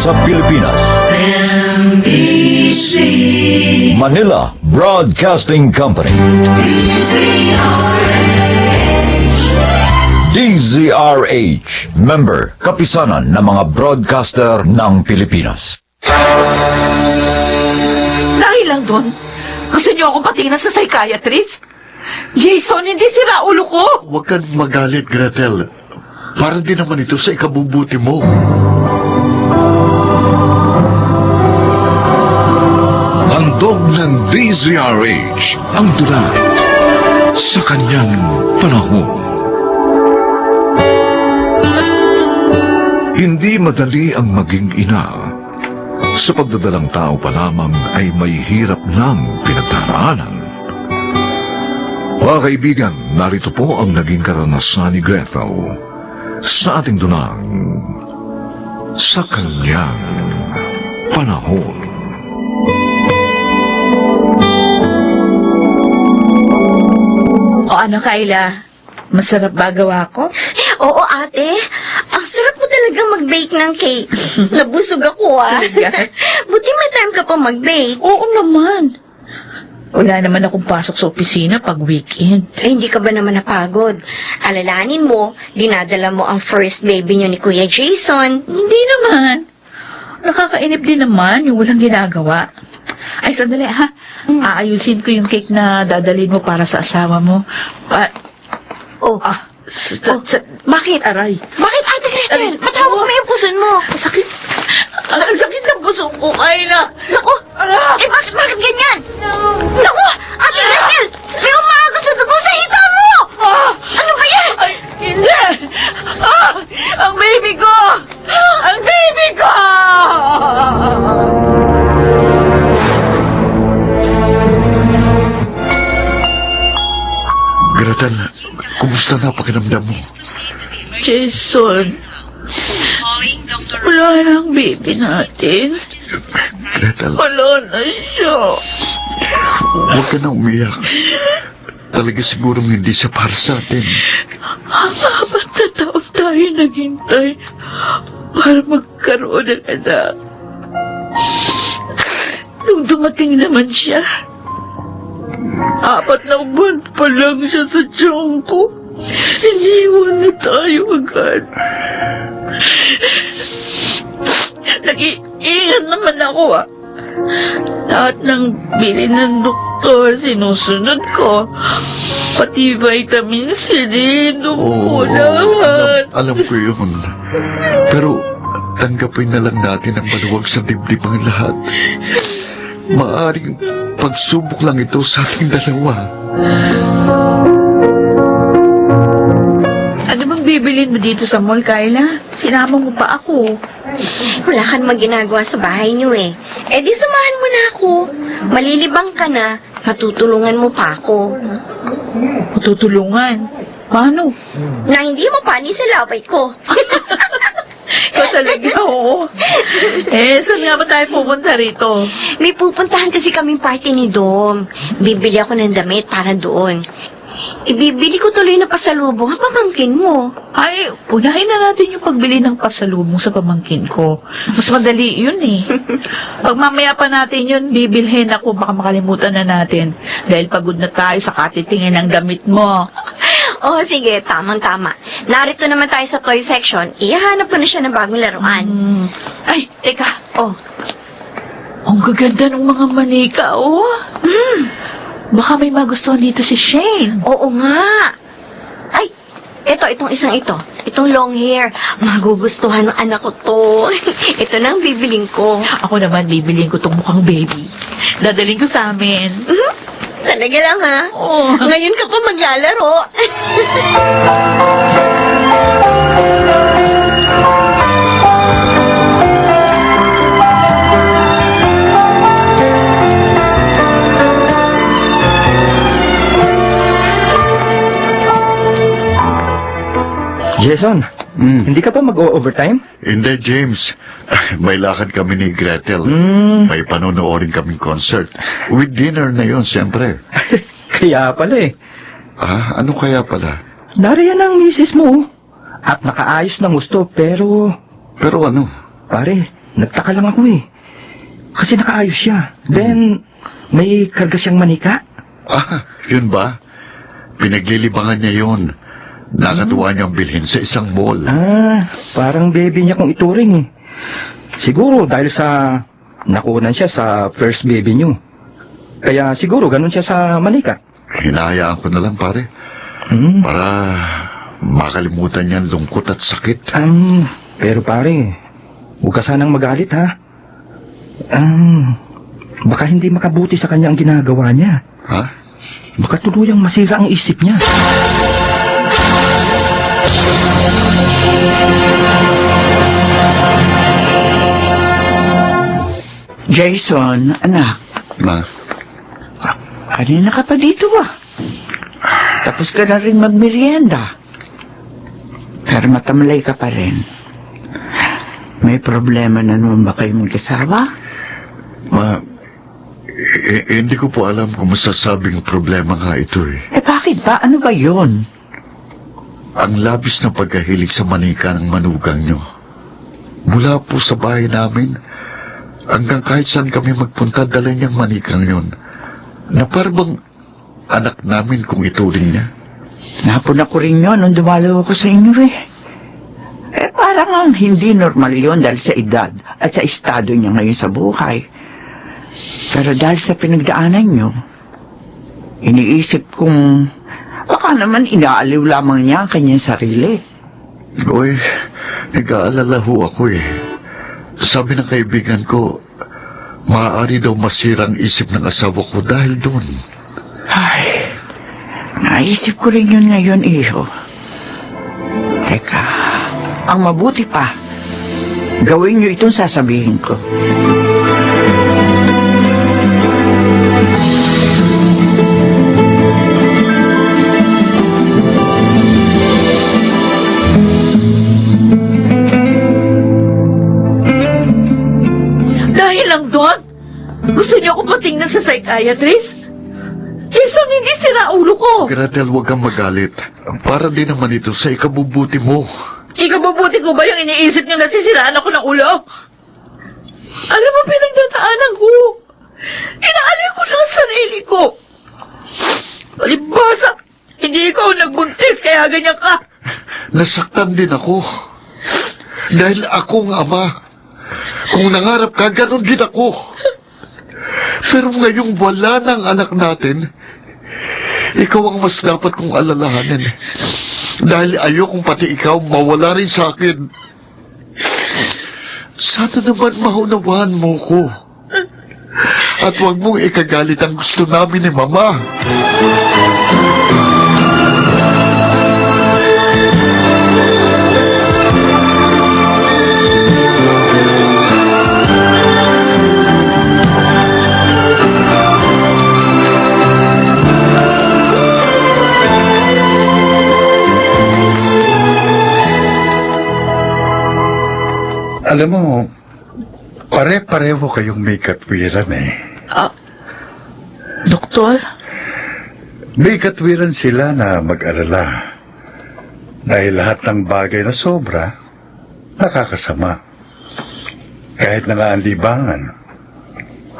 sa Pilipinas. MBC Manila Broadcasting Company. DZRH, member, kapisanan ng mga broadcaster ng Pilipinas. Dahil lang doon, gusto niyo akong patingnan sa psychiatrist? Jason, hindi sira ulo ko. Huwag kang magalit, Gretel. Para din naman ito sa ikabubuti mo. Handog ng DZRH ang dula sa kanyang panahon. Hindi madali ang maging ina. Sa pagdadalang tao pa lamang ay may hirap ng pinagdaraanan. Mga kaibigan, narito po ang naging karanasan ni Gretel sa ating dunang sa kanyang panahon. O ano, Kayla? Masarap ba gawa ko? Oo, ate. Ang sarap mo talaga mag-bake ng cake. Nabusog ako, ah. Talaga? Buti may time ka pa mag-bake. Oo naman. Wala naman akong pasok sa opisina pag weekend. Eh, hindi ka ba naman napagod? Alalanin mo, dinadala mo ang first baby niyo ni Kuya Jason. Hindi naman. Nakakainip din naman yung walang ginagawa. Ay, sandali ha. Aayusin ko yung cake na dadalhin mo para sa asawa mo. Oh, bakit? Aray. Bakit, Ate Gretel? Aray. Ba't hawak mo yung puson mo? Sakit. Ang sakit ng puso ko, Kayla. Naku! Eh, bakit ganyan? Naku! Ate Gretel! May umaagos na dugo sa hita mo! Ano ba yan? Ay, hindi! Ang baby ko! Ang baby ko! Gretel, kumusta na pakiramdam mo? Jason, wala na ang baby natin. Gretel, Wala na siya. huwag ka na umiyak. Talaga sigurong hindi siya para sa atin. Apat na taon tayo naghintay para magkaroon ng anak. Nung dumating naman siya, 4 na buwan pa lang siya sa tiyan ko. Iniwan na tayo agad. Nag-iingat naman ako, ah. Lahat ng bili ng doktor, sinusunod ko. Pati vitamin C, dinom ko lahat. Alam ko yun. Pero tanggapin na lang natin ang maluwag sa dibdib ang lahat. Maaring pagsubok lang ito sa ating dalawa. Ano bang bibilin mo dito sa mall, Kayla? Sinama mo pa ako. Wala ka namang ginagawa sa bahay niyo, eh. Eh, di samahan mo na ako. Malilibang ka na, matutulungan mo pa ako. Tutulungan. Paano? Na hindi mo pani sa laway ko. Ikaw talaga, oo. Eh, saan nga ba tayo pupunta rito? May pupuntahan kasi kaming party ni Dom. Bibili ako ng damit para doon. Ibibili ko tuloy na pasalubong ang pamangkin mo. Ay, unahin na natin yung pagbili ng pasalubong sa pamangkin ko. Mas madali yun eh. Pag mamaya pa natin yun, bibilhin ako, baka makalimutan na natin. Dahil pagod na tayo sa katitingin ng damit mo. Oh, sige, tamang-tama. Narito naman tayo sa toy section. Ihahanap ko na siya ng bagong laruan. Ay, teka. Oh. Ang gaganda ng mga manika, oh. Baka may magustuhan dito si Shane. Oo nga. Ay, itong isang ito. Itong long hair. Magugustuhan ng anak ko to. Ito na ang bibiling ko. Ako naman, bibiliin ko itong mukhang baby. Dadaling ko sa amin. Talaga lang, ha? Oo. Ngayon ka pa maglalaro. Jason, hindi ka pa mag-overtime? Hindi, James. May lakad kami ni Gretel. May panonoorin kaming concert. With dinner na yon, siyempre. Kaya pala eh. Ah, ano kaya pala? Nariyan ang misis mo. At nakaayos ng gusto, pero... Pero ano? Pare, nagtaka lang ako eh. Kasi nakaayos siya. Then, may karga siyang manika. Ah, yun ba? Pinaglilibangan niya yun. Nakatuwa niyang bilhin sa isang mall. Parang baby niya kung ituring eh. Siguro dahil sa nakunan siya sa first baby niyo. Kaya siguro ganun siya sa manika. Hinahayaan ko na lang, pare. Para makalimutan niya ang lungkot at sakit. Pero pare, huwag ka sanang magalit ha. Baka hindi makabuti sa kanya ang ginagawa niya. Ha? Baka tuluyang masira ang isip niya. Jason, anak, Ma, kanina ka pa dito ba? Tapos ka na rin magmerienda. Pero matamlay ka pa rin. May problema na naman ba kayo mag-asawa? Ma, hindi ko po alam kung masasabing problema nga ito eh. Eh bakit ba? Ano ba yun? Ang labis na pagkahilig sa manika ng manugang nyo. Mula po sa bahay namin, hanggang kahit saan kami magpunta, dala niyang manikang yun. Na parang anak namin kung ituring niya. Napuna ko rin yun nung dumalaw ako sa inyo eh. Eh parang ang hindi normal yun dahil sa edad at sa estado niya ngayon sa buhay. Pero dahil sa pinagdaanan niyo, iniisip kong baka naman inaaliw lamang niya ang kanyang sarili. Uy, nag-aalala ho ako eh. Sabi ng kaibigan ko, maaari daw masira ang isip ng asawa ko dahil doon. Ay, naisip ko rin yun ngayon, iho. Teka, ang mabuti pa, gawin niyo itong sasabihin ko. Dahil lang doon, gusto niyo ako patingnan sa psychiatrist? Jason, hindi sira ulo ko. Gretel, huwag kang magalit. Para din naman ito sa ikabubuti mo. Ikabubuti ko ba yung iniisip niyo nasisiraan ako ng ulo? Alam mo, pinagdadaanan ko. Inaaliw ko lang ang sarili ko. Palibasa, hindi ikaw nagbuntis, kaya ganyan ka. Nasaktan din ako. Dahil akong ama. Kung nangarap ka, ganun din ako. Pero ngayong wala ng anak natin, ikaw ang mas dapat kong alalahanin. Dahil ayokong pati ikaw mawala rin sa akin. Sana naman maunawaan mo ko. At huwag mong ikagalit ang gusto namin ni Mama. Alam mo, pare-pareho kayong may katwiran eh. Doktor? May katwiran sila na mag-alala. Dahil lahat ng bagay na sobra, nakakasama. Kahit na nga ang libangan.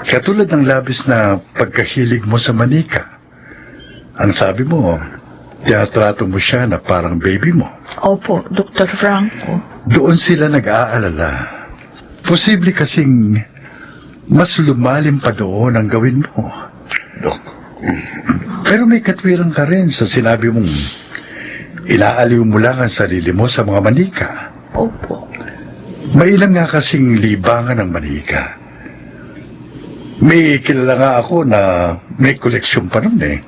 Katulad ng labis na pagkahilig mo sa manika. Ang sabi mo, tinatrato mo siya na parang baby mo. Opo, Dr. Franco. Doon sila nag-aalala. Posible kasing mas lumalim pa doon ang gawin mo. Pero may katwiran ka rin sa sinabi mong inaaliw mo lang ang sarili mo sa mga manika. Opo. May ilan nga kasing libangan ng manika. May kilala nga ako na may koleksyon pa nun eh.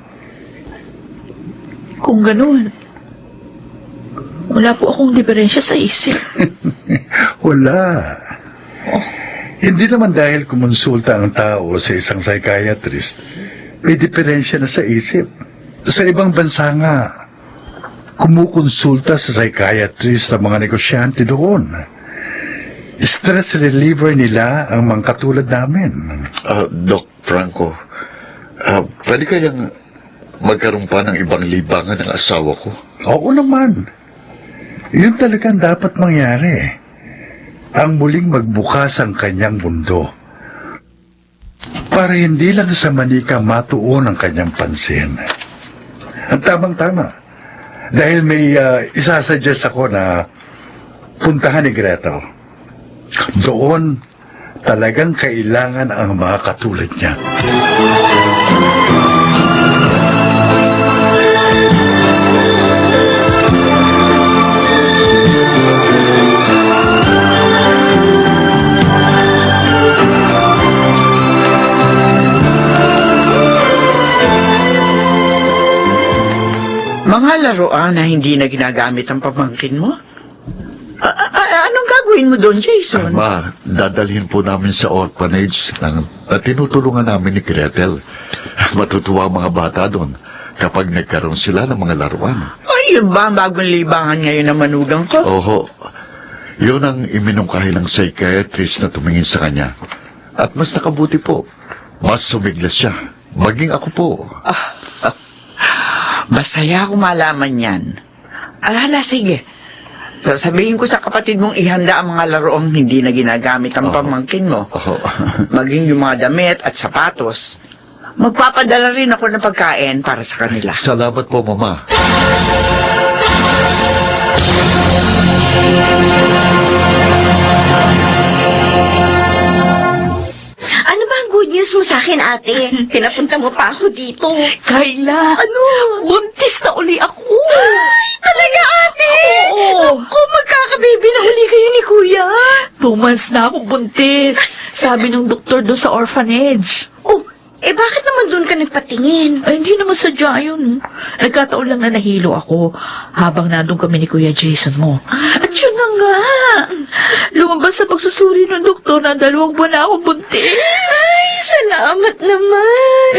Kung ganun, wala po akong diferensya sa isip. Wala. Hindi naman dahil kumonsulta ang tao sa isang psychiatrist, may diferensya na sa isip. Sa ibang bansa nga, kumukonsulta sa psychiatrist ang mga negosyante doon. Stress reliever nila ang mga katulad namin. Doc Franco, pwede kayang magkaroon pa ng ibang libangan ng asawa ko? Oo naman. Yun talagang dapat mangyari. ang muling magbukas ang kanyang mundo. Para hindi lang sa manika matuon ang kanyang pansin. At tamang-tama. Dahil may isasuggest ako na puntahan ni Gretel. Doon, talagang kailangan ang mga katulad niya. Mga laruan na hindi na ginagamit ang pamangkin mo? Anong gagawin mo doon, Jason? Ma, dadalhin po namin sa orphanage na tinutulungan namin ni Gretel. Matutuwa ang mga bata doon kapag nagkaroon sila ng mga laruan. Ay, yun ba ang bagong libangan ngayon na manugang ko? Oho, yun ang iminungkahi ng psychiatrist na tumingin sa kanya. At mas nakabuti po. Mas sumiglas siya. Maging ako po. Masaya akong malaman yan. Alala, sige. Sasabihin ko sa kapatid mong ihanda ang mga laruang hindi na ginagamit ang pamangkin mo. Oho. Maging yung mga damit at sapatos. Magpapadala rin ako ng pagkain para sa kanila. Salamat po, Mama. Ano ba ang good news mo sa akin, ate? Pinapunta mo pa ako dito. Kayla, Ano? buntis na uli ako. Talaga, ate? Oo. Ako, magkakababy na huli kayo ni Kuya. 2 months na akong buntis. Sabi ng doktor doon sa orphanage. Oh, bakit naman doon ka nagpatingin? Ay, hindi naman sadya yun. Nagkataon lang na nahilo ako habang nandun kami ni Kuya Jason mo. At yun na nga. Lumabas sa pagsusuri ng doktor na 2 buwan na akong buntis. Ay, salamat naman.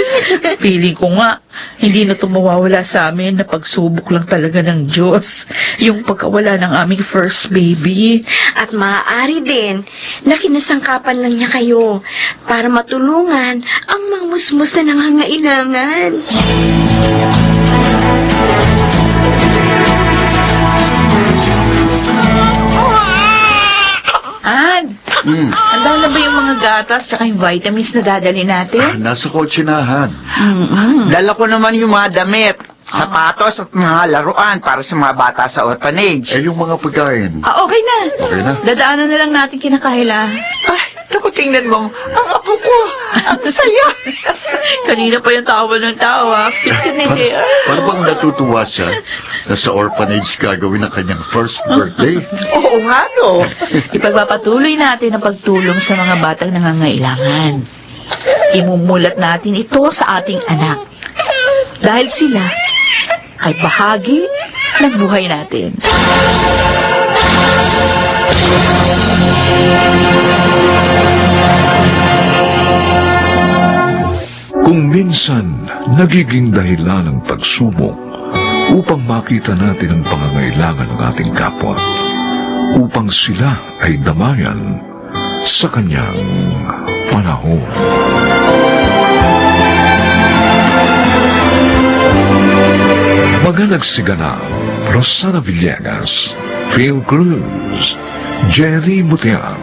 Feeling ko nga, hindi na ito mawawala sa amin na pagsubok lang talaga ng Diyos. Yung pagkawala ng aming first baby. At maaari din na kinasangkapan lang niya kayo para matulungan ang mga musmus na nangangailangan. An, handa na ba yung mga gatas tsaka yung vitamins na dadali natin? Nasa kotsinahan. Dala ko naman yung mga damit, sapatos at mga laruan para sa mga bata sa orphanage. Yung mga pagkain. Okay na. Okay na. Dadaanan na lang natin kinakahila. Ay, naku, tingnan mo, ang apo ko, ang saya. Kanina pa yung tawa ng tawa. Picnic eh. Para bang natutuwa siya na sa orphanage gagawin ang kanyang first birthday? Oo nga, no. Ipagpapatuloy natin ang pagtulong sa mga batang nangangailangan. Imumulat natin ito sa ating anak. Dahil sila ay bahagi ng buhay natin. Kung minsan nagiging dahilan ng pagsubok upang makita natin ang pangangailangan ng ating kapwa, upang sila ay damayan sa kanyang panahon. Mga nagsigana, Rosana Villegas, Phil Cruz, Jerry Mutian,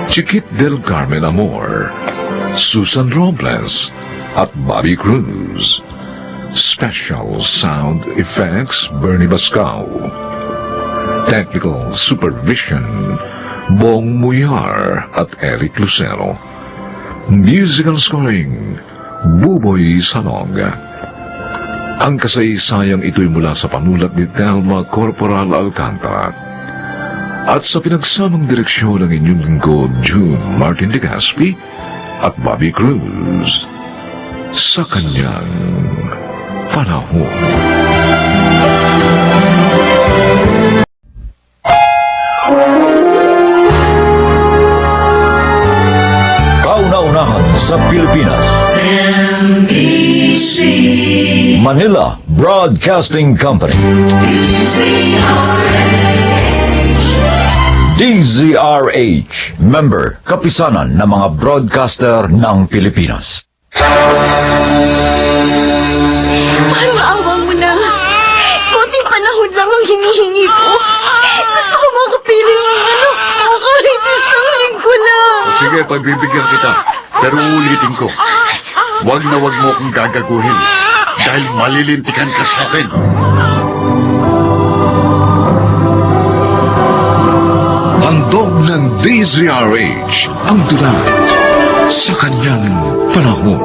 Chiquit del Carmen Amor, Susan Robles, at Bobby Cruz. Special Sound Effects, Bernie Bascao. Technical Supervision, Bong Muyar at Eric Lucero. Musical Scoring, Buboy Salong. Ang kasaysayang ito'y mula sa panulat ni Telma Corporal Alcantara at sa pinagsamang direksyon ng inyong lingkod June Martin de Gaspi at Bobby Cruz sa kanyang panahon. Kauna-unahan sa Pilipinas. Manila Broadcasting Company. DZRH, member, kapisanan ng mga broadcaster ng Pilipinas. Parang awang mo na. Konting panahon lang ang hinihingi ko. Gusto ko makapiling ng ano, makakaitis Sige, pagbibigyan kita. Pero uulitin ko, wag na wag mo akong gagaguhin. Dahil malilintikan ka sa akin. Handog ng DZRH ang dula sa kanyang panahon.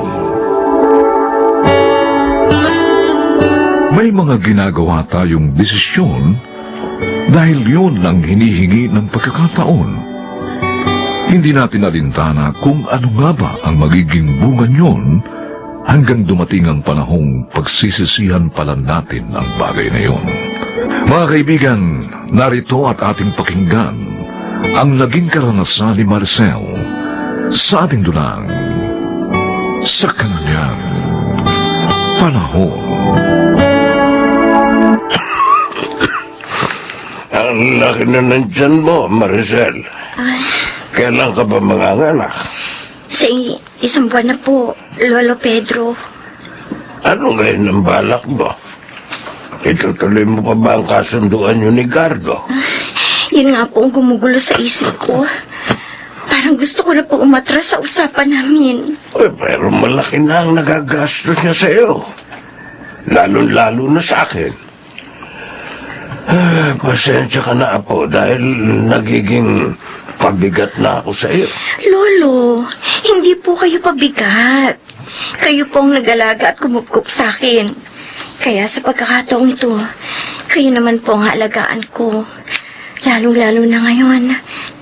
May mga ginagawa tayong desisyon dahil yun ang hinihingi ng pagkakataon. Hindi natin alintana kung ano nga ba ang magiging bunga niyon hanggang dumating ang panahong pagsisisihan pala natin ang bagay na yun. Mga kaibigan, narito at ating pakinggan ang naging karanasan ni Maricel sa ating dulang sa kanyang panahon. Ang laki na nandyan mo, Maricel. Kailan ka ba manganganak? Sa isang buwan na po, Lolo Pedro. Ano ngayon ang balak mo? Itutuloy mo pa ba ang kasunduan niyo ni Gardo? Yun nga po ang gumugulo sa isip ko. Parang gusto ko na po umatras sa usapan namin. Pero malaki na ang nagagastos niya sa iyo. Lalo-lalo na sa akin. Pasensya ka na, Apo, dahil nagiging pabigat na ako sa iyo. Lolo, hindi po kayo pabigat. Kayo pong nag-alaga at kumupkup sa akin. Kaya sa pagkakataong ito, kayo naman po ang alagaan ko. Lalong-lalo na ngayon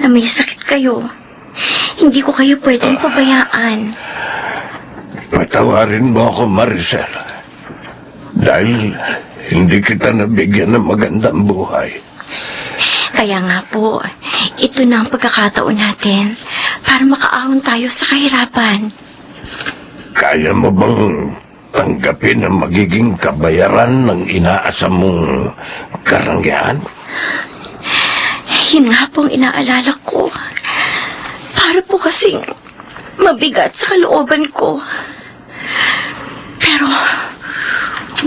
na may sakit kayo. Hindi ko kayo pwedeng pabayaan. Patawarin mo ako, Maricel. Dahil hindi kita nabigyan ng magandang buhay. Kaya nga po, ito na ang pagkakataon natin para makaahon tayo sa kahirapan. Kaya mo bang tanggapin ang magiging kabayaran ng inaasam mong karangyaan? Yun nga pong inaalala ko. Para po kasing mabigat sa kalooban ko. Pero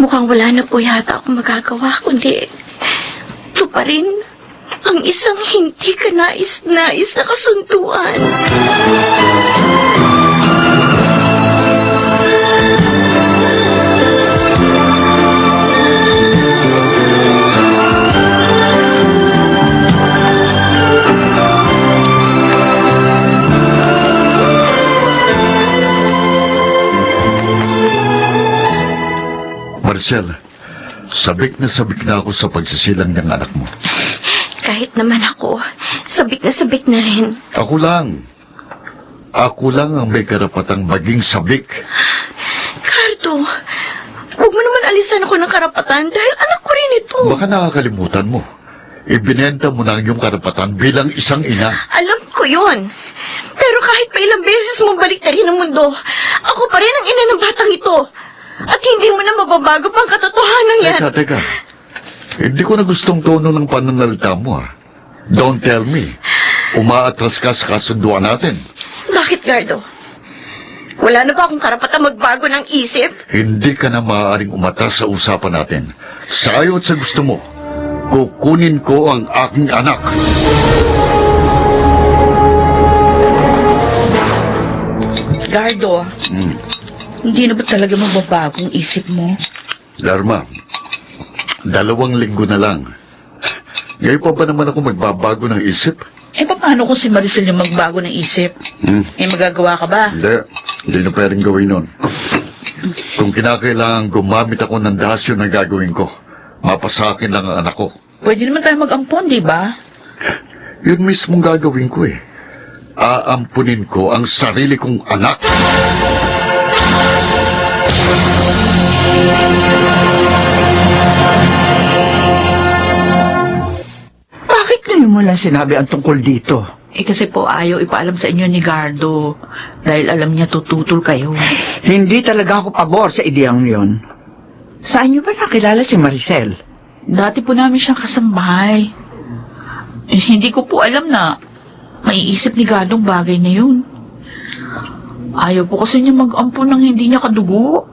mukhang wala na po yata akong magagawa kundi ito pa rin ang isang hindi ka nais-nais na kasunduan. Marcel, sabik na ako sa pagsisilang ng anak mo. Kahit naman ako, sabik na rin. Ako lang ang may karapatang maging sabik. Cardo, huwag mo naman alisan ako ng karapatan dahil anak ko rin ito. Baka nakakalimutan mo. Ibinenta mo na ang iyong karapatan bilang isang ina. Alam ko yun. Pero kahit pa ilang beses mo baliktarin ang mundo, ako pa rin ang ina ng batang ito. At hindi mo na mababago pang katotohanan yan. Teka. Hindi ko na gustong tono ng pananalita mo, Don't tell me. Umaatras ka sa kasunduan natin. Bakit, Gardo? Wala na ba akong karapatang magbago ng isip? Hindi ka na maaaring umatras sa usapan natin. Sa ayaw at sa gusto mo, kukunin ko ang aking anak. Gardo, hindi na ba talaga mababago ang isip mo? Dharma, 2 linggo na lang. Ngayon pa ba naman ako magbabago ng isip? Eh, paano kung si Maricel yung magbago ng isip? Eh, magagawa ka ba? Hindi na pwedeng gawin nun. Kung kinakailangan gumamit ako ng dasyo na gagawin ko, mapasakin lang ang anak ko. Pwede naman tayo mag-ampon, di ba? Yun mismong gagawin ko Aampunin ko ang sarili kong anak. Bakit ngayon mo lang sinabi ang tungkol dito? Eh, kasi po ayaw ipaalam sa inyo ni Gardo dahil alam niya tututol kayo. Hindi talaga ako pabor sa ideyang yon. Saan niyo ba nakilala si Maricel? Dati po namin siyang kasambahay. Eh, hindi ko po alam na maiisip ni Gardo ang bagay na yun. Ayaw po kasi niya mag-ampon ng hindi niya kadugo.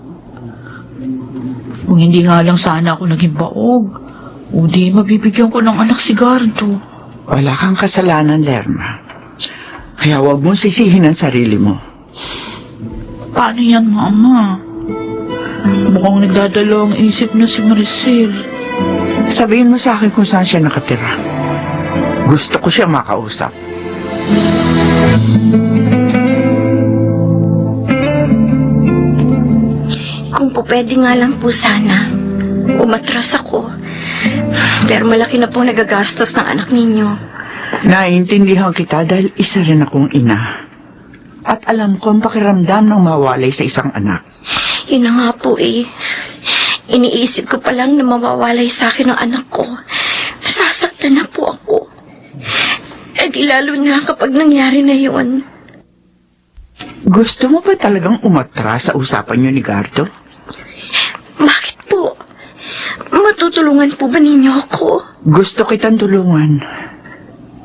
Kung hindi nga lang sana ako naging baog, o di mabibigyan ko ng anak si Gardo. Wala kang kasalanan, Lerma. Kaya huwag mong sisihin ang sarili mo. Paano yan, Mama? Mukhang nagdadalo ang isip na si Maricel. Sabihin mo sa akin kung saan siya nakatira. Gusto ko siya makausap. Kung po pwede nga lang po sana, umatras ako. Pero malaki na pong nagagastos ng anak ninyo. Naiintindihan kita dahil isa rin akong ina. At alam ko ang pakiramdam ng mawalay sa isang anak. Yun na nga po eh. Iniisip ko pa lang na mawawalay sa akin ang anak ko. Nasasaktan na po ako. Eh di lalo na kapag nangyari na yun. Gusto mo ba talagang umatras sa usapan niyo ni Gardo? Bakit po? Matutulungan po ba ninyo ako? Gusto kitang tulungan.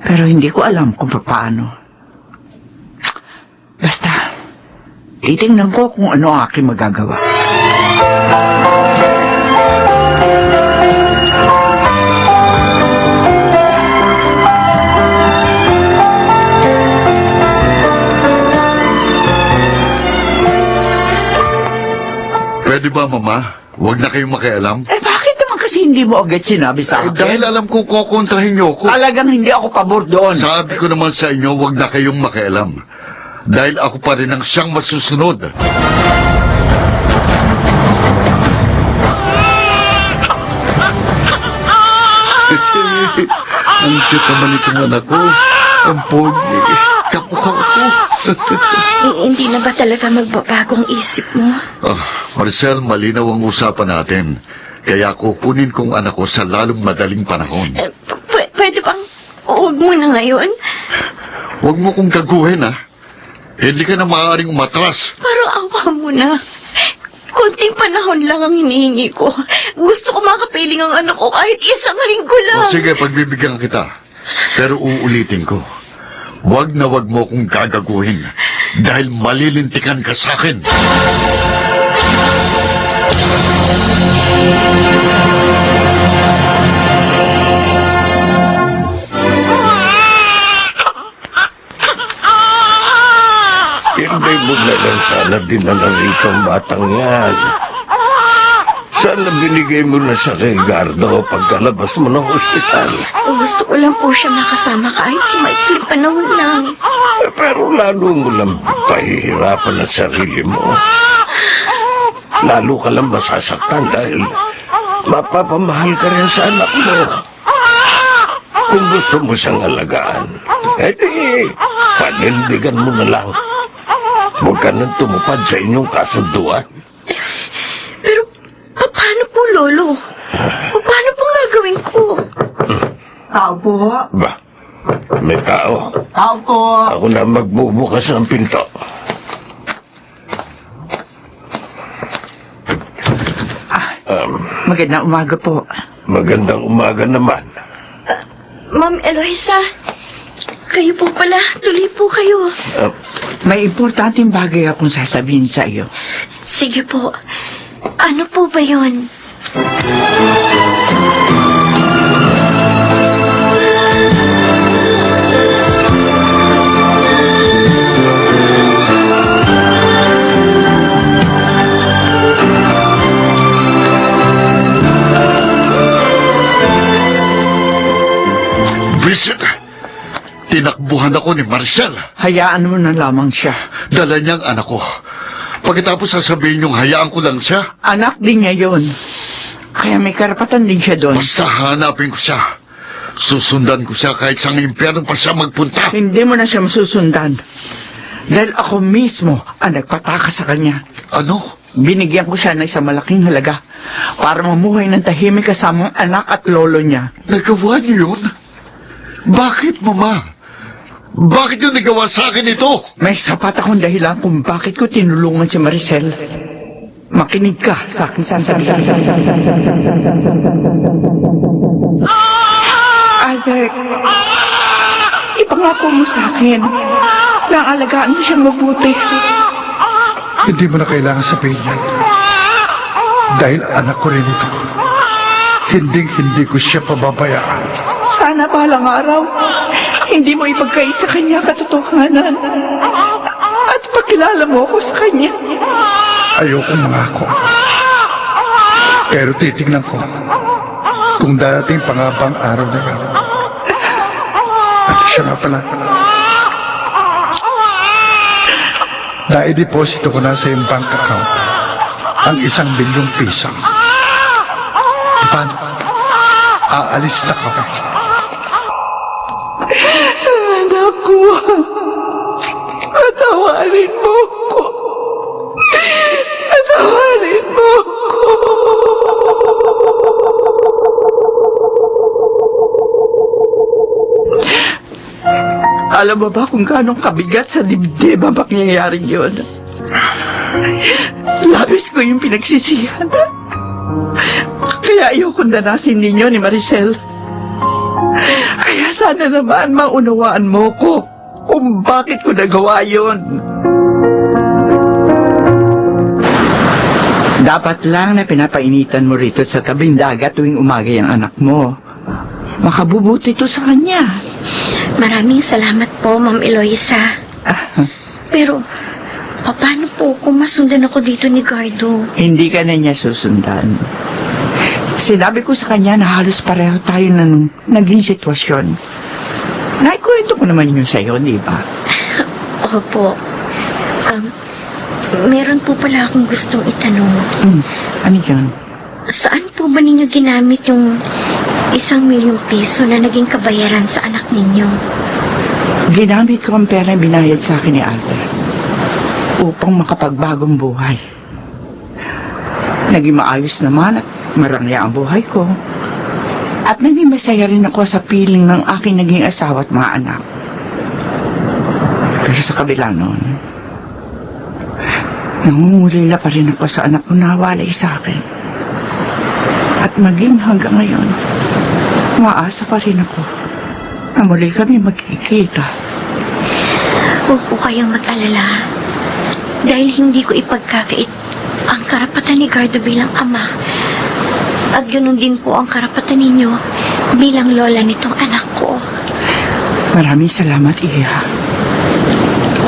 Pero hindi ko alam kung paano. Basta, titingnan ko kung ano ang aking magagawa. Pwede ba, Mama? Huwag na kayong makialam. Bakit naman kasi hindi mo agad sinabi sa akin? Dahil alam kong kukontrahin niyo ako. Talagang hindi ako pabor doon. Sabi ko naman sa inyo, huwag na kayong makialam. Dahil ako pa rin ang siyang masusunod. Ang cute naman itong anak ko. Ang pogi. Kapukha ko. Hindi na ba talaga magbabago ang isip mo? Maricel, malinaw ang usapan natin. Kaya kukunin kong anak ko sa lalong madaling panahon. Pwede bang huwag mo na ngayon? Huwag mo kong gaguhin, ha? Hindi ka na maaaring umatras. Parang awa mo na. Kunting panahon lang ang hinihingi ko. Gusto ko makapiling ang anak ko kahit isang linggo lang. Sige, pagbibigyan kita. Pero uulitin ko. Huwag na huwag mo kong gagaguhin. Dahil malilintikan ka sa akin. Hindi mo na lang sana dinala rito ang batang yan. Sana binigay mo na siya kay Gardo pagkalabas mo ng ospital. Gusto ko lang po siya makasama kahit sa maikling panahon lang. Pero lalo mo lang pahihirapan ang sarili mo. Lalo ka lang masasaktan dahil mapapamahal ka rin sa anak mo. Kung gusto mo siyang alagaan, edi panindigan mo na lang. Huwag ka nang tumupad sa inyong kasunduan. Pero paano po, Lolo? Paano pong gagawin ko? Tao po. Ba, may tao. Tao po. Ako na magbubukas ng pinto. Magandang umaga po. Magandang umaga naman. Ma'am Eloisa, kayo po pala. Tuloy po kayo. May importanteng bagay akong sasabihin sa iyo. Sige po. Ano po ba yun? Vincent, tinakbuhan ako ni Marcel. Hayaan mo na lamang siya. Dala niyang anak ko. Pagkatapos sasabihin niyong hayaan ko lang siya, Anak din niya yun. Kaya may karapatan din siya doon. basta hanapin ko siya. Susundan ko siya kahit sa impyerno pa siya magpunta. Hindi mo na siya masusundan. Dahil ako mismo ang nagpataka sa kanya. Ano? Binigyan ko siya ng isang malaking halaga para mamuhay ng tahimik kasamang anak at lolo niya. Nagawa niyo yun? Bakit, Mama? Bakit yun nagawa sa akin ito? May sapat akong dahilan kung bakit ko tinulungan si Maricel. Makinig ka sa aking sasabihin. Albert, ipangako mo sa akin na alagaan mo siyang mabuti. Hindi mo na kailangan sabihin yan. Dahil anak ko rin ito. Hinding-hindi ko siya pababayaan. Sana balang araw, hindi mo ipagkait sa kanya katotohanan. At pakilala mo ako sa kanya. Ayokong mangako. Pero titignan ko kung darating pa nga bang araw na yun. At siya nga pala. Naideposito ko na sa iyong bank account ang 1 milyong piso. Paano? Aalis na kami. Anak ko, patawarin mo ko. Patawarin mo ko. Alam mo ba kung gaano kabigat sa dibdib ang pangyayaring yun? Labis ko yung pinagsisihan. Kaya ayokong danasin ninyo ni Maricel. Kaya sana naman maunawaan mo ko kung bakit ko nagawa yun. Dapat lang na pinapainitan mo rito sa tabing dagat tuwing umaga yung anak mo. Makabubuti ito sa kanya. Maraming salamat po, Ma'am Eloisa. Pero, paano po kung masundan ako dito ni Gardo? Hindi ka na niya susundan. Sinabi ko sa kanya na halos pareho tayo ng naging sitwasyon. Naikwento ko naman yun sa'yo, di ba? Opo. Meron po pala akong gustong itanong. Ano yun? Saan po ba ninyo ginamit yung 1 milyong piso na naging kabayaran sa anak ninyo? Ginamit ko ang pera na binayad sa akin ni Albert upang makapagbagong buhay. Naging maayos naman at marangya ang buhay ko. At naging masaya rin ako sa piling ng aking naging asawa at mga anak. Pero sa kabila nun, nangungulila pa rin ako sa anak ko na nawalay sa akin. At maging hanggang ngayon, umaasa pa rin ako na muli kami magkikita. Huwag po kayong mag-alala. Dahil hindi ko ipagkakait ang karapatan ni Gardo bilang ama. At ganoon din po ang karapatan ninyo bilang lola nitong anak ko. Maraming salamat, Iha.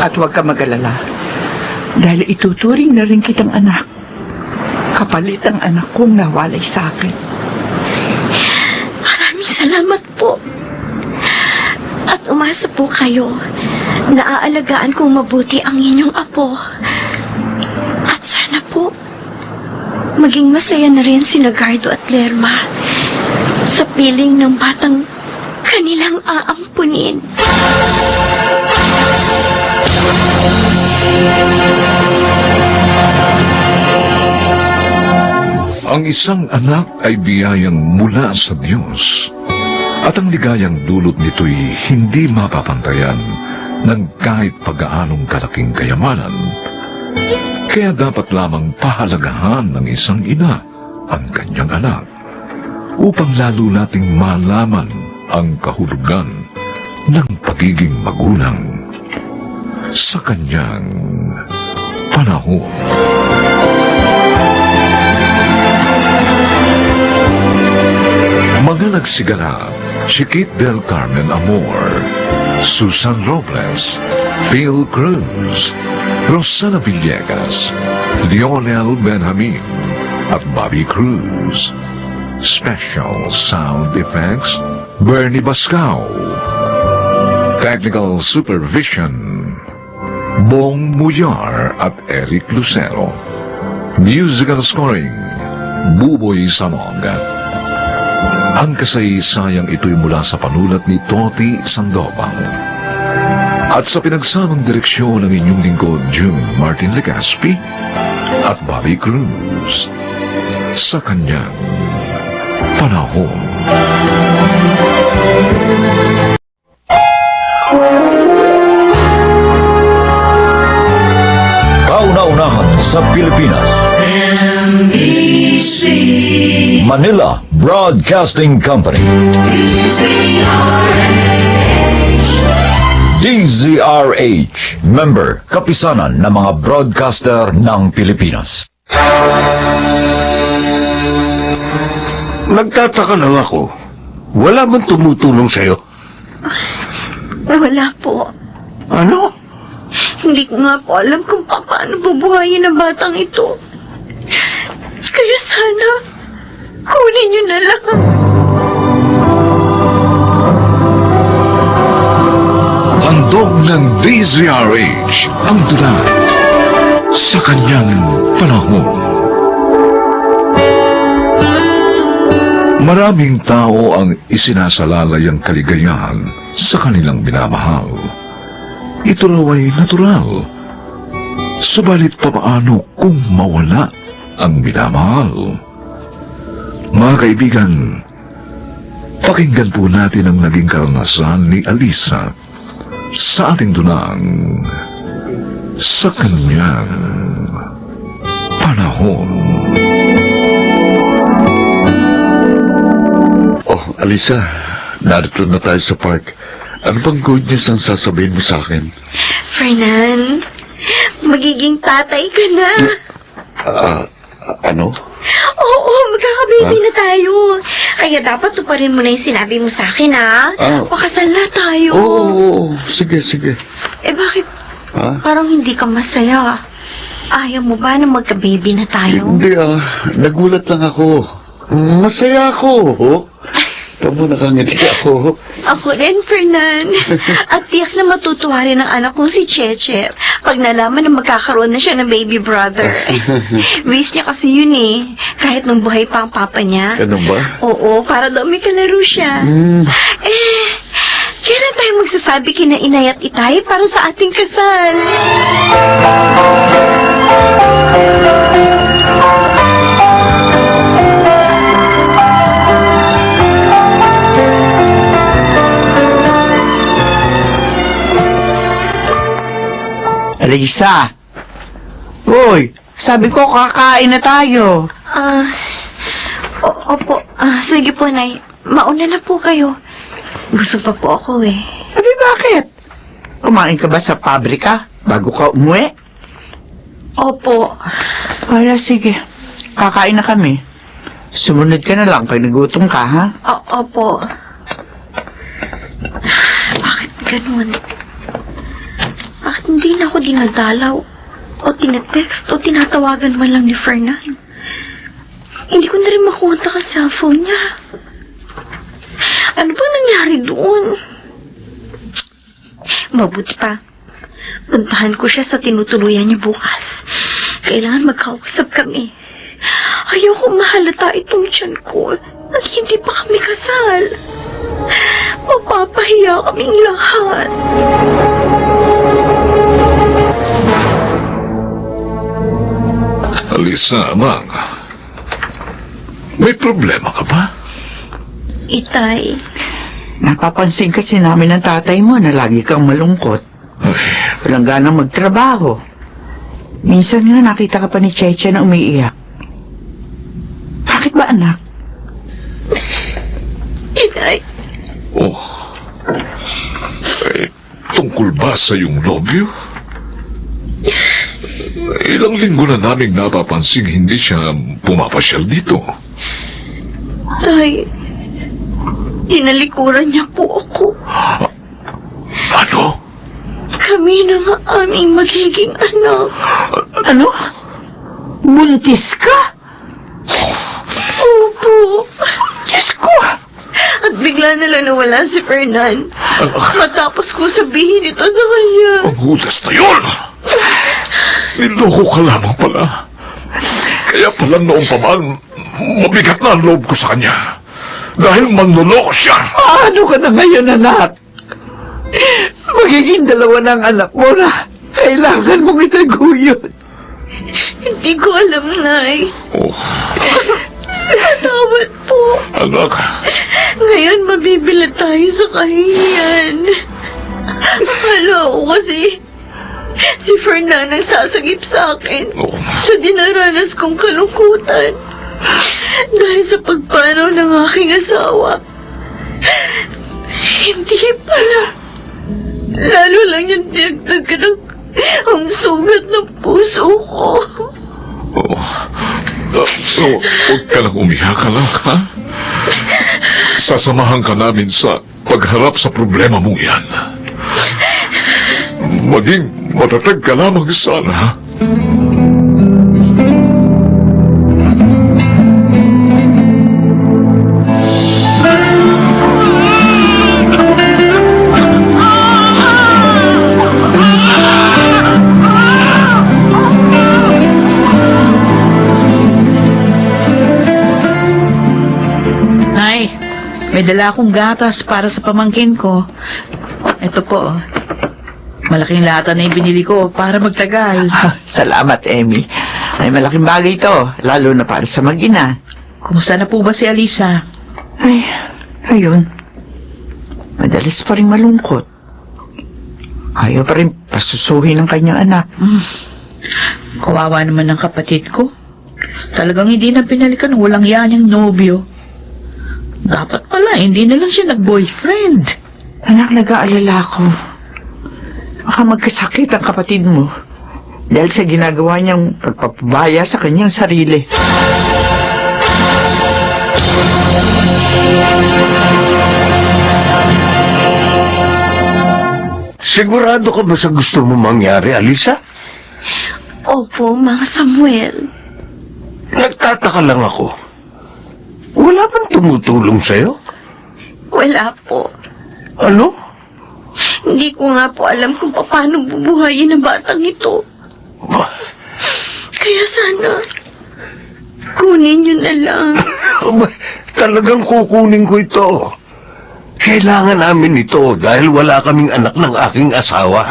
At huwag ka mag-alala. Dahil ituturing na rin kitang anak. Kapalit ang anak kong nawalay sa akin. Maraming salamat po. At umasa po kayo na aalagaan kong mabuti ang inyong apo. At sana po, maging masaya na rin si Gardo at Lerma sa piling ng batang kanilang aampunin. Ang isang anak ay biyayang mula sa Diyos, at ang ligayang dulot nito'y hindi mapapantayan ng kahit pag-aanong kalaking kayamanan. Kaya dapat lamang pahalagahan ng isang ina ang kanyang anak, upang lalo nating malaman ang kahulugan ng pagiging magulang sa kanyang panahon. Mga nagsigala, Chiquit del Carmen Amor, Susan Robles, Phil Cruz, Rosana Villegas, Lionel Benjamin, at Bobby Cruz. Special Sound Effects, Bernie Bascao. Technical Supervision, Bong Muyar at Eric Lucero. Musical Scoring, Buboy Samog. Ang kasaysayang ito'y mula sa panulat ni Toti Sandoval. At sa pinagsamang direksyon ng inyong lingkod, June Martin Legaspi at Bobby Cruz, sa kanyang panahon. Kauna-unahan sa Pilipinas. Manila Broadcasting Company. DZRH, member, kapisanan ng mga broadcaster ng Pilipinas. Nagtataka lang ako. Wala bang tumutulong sa'yo? Wala po. Ano? Hindi ko nga po alam kung paano bubuhayin ang batang ito. Kaya sana, kunin niyo na lang. Handog ng DZRH ang tula sa kanyang panahon. Maraming tao ang isinasalalay ang kaligayahan sa kanilang minamahal. Ito raw ay natural. Subalit papaano kung mawala ang minamahal? Mga kaibigan, pakinggan po natin ang naging karanasan ni Alisa sa ating dunang sa kanyang panahon. Oh, Alisa, narito na tayo sa park. Ano bang good news ang sasabihin mo sa akin? Fernan, magiging tatay ka na. Ano? Oo, magkakababy na tayo. Kaya dapat tuparin mo na yung sinabi mo sa akin, ha? Pakasal na tayo. Oo, sige. Bakit Ha? parang hindi ka masaya? Ayaw mo ba na magka-baby na tayo? Hindi nagulat lang ako. Masaya ako. Tamo nakangiti ako. Ako rin, Fernan. At tiyak na matutuwa rin ang anak kong si Cheche pag nalaman na magkakaroon na siya ng baby brother. Wish niya kasi yun eh. Kahit nung buhay pa ang papa niya. Ganun ba? Oo, para daw may kalaro siya. Kailan tayo magsasabi kina Inay at Itay para sa ating kasal? Alisa! Uy, sabi ko kakain na tayo. Opo. Sige po, Nay. Mauna na po kayo. Gusto pa po ako eh. Sabi bakit? Kumain ka ba sa pabrika bago ka umuwi? Opo. Wala, sige. Kakain na kami. Sumunod ka na lang pag nagutom ka, ha? Opo. Bakit ganun? Bakit hindi na ako dinadalaw? O tinetext o tinatawagan man lang ni Fernan? Hindi ko na rin makontak ang cellphone niya. Ano bang nangyari doon? Mabuti pa. Puntahan ko siya sa tinutuluyan niya bukas. Kailangan magkausap kami. Ayoko mahalata itong tiyan ko at hindi pa kami kasal. Mapapahiya kaming lahat. Alisa, anak. May problema ka ba? Itay, Napapansin kasi namin ng tatay mo na lagi kang malungkot. Ay, Walang ganang magtrabaho. Minsan nga nakita ka pa ni Cheche na umiiyak. Bakit ba, anak? Inay, oh. Tungkol ba sa iyong nobyo? Ilang linggo na naming napapansing hindi siya pumapasyal dito. Tay, hinalikuran niya po ako. Ano? Kami na nga aming magiging anak. Ano? Buntis ka? Opo. Diyos ko! At bigla na lang nawala si Fernan. Matapos ko sabihin ito sa kanya. Ang utas na yun! Niloko ka lamang pala. Kaya pala noong paman, mabigat na ang loob ko sa kanya. Dahil manloloko siya. Ano ka na ngayon, anak? Magiging dalawa ng anak mo na kailangan mong itaguyod. Hindi ko alam, Nay. Oh, Tawad po. anak. Ngayon mabibila tayo sa kahihiyan. Hala ko kasi si Fernan ang sasagip sa akin Oh. sa dinaranas kong kalungkutan dahil sa pagpanaw ng aking asawa. Hindi pala. Lalo lang yung dinagdagan ang sugat ng puso ko. Huwag ka lang umiyak, anak, ha? Sasamahan ka namin sa pagharap sa problema mong yan. Maging matatag ka lamang sana. Nay, may dala akong gatas para sa pamangkin ko. Ito po. Malaking lata na yung binili ko para magtagal. Salamat, Emmy. Ay malaking bagay ito, lalo na para sa mag-ina. Kumusta na po ba si Alisa? Ay, ayun. Madalas pa rin malungkot. Ayaw pa rin pasusuhin ng kanyang anak. Kawawa naman ng kapatid ko. Talagang hindi na pinalikan ng walang yan yung nobyo. Dapat pala, hindi na lang siya nag-boyfriend. Anak, nag-aalala ko. Baka magkasakit ang kapatid mo dahil sa ginagawa niyang pagpapabaya sa kanyang sarili. Sigurado ka ba sa gusto mo mangyari, Alisa? Opo, Mang Samuel. Nagtataka lang ako. Wala bang tumutulong sa'yo? Wala po. Ano? Hindi ko nga po alam kung paano bubuhayin ang batang ito. Kaya sana, kunin niyo na lang. Aba, talagang kukunin ko ito. Kailangan namin ito dahil wala kaming anak ng aking asawa.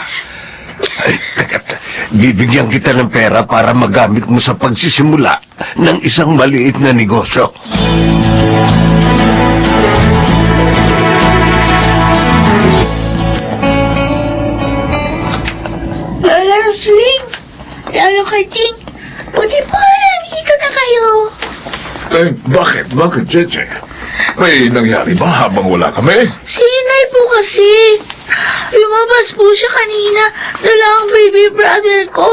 Ay, bibigyan kita ng pera para magamit mo sa pagsisimula ng isang maliit na negosyo. Lola Roslyn, Lolo Karting, buti po nandito na kayo. Eh, bakit? Bakit, Jeje? May nangyari ba habang wala kami? Si Inay po kasi, lumabas po siya kanina, dala ang baby brother ko.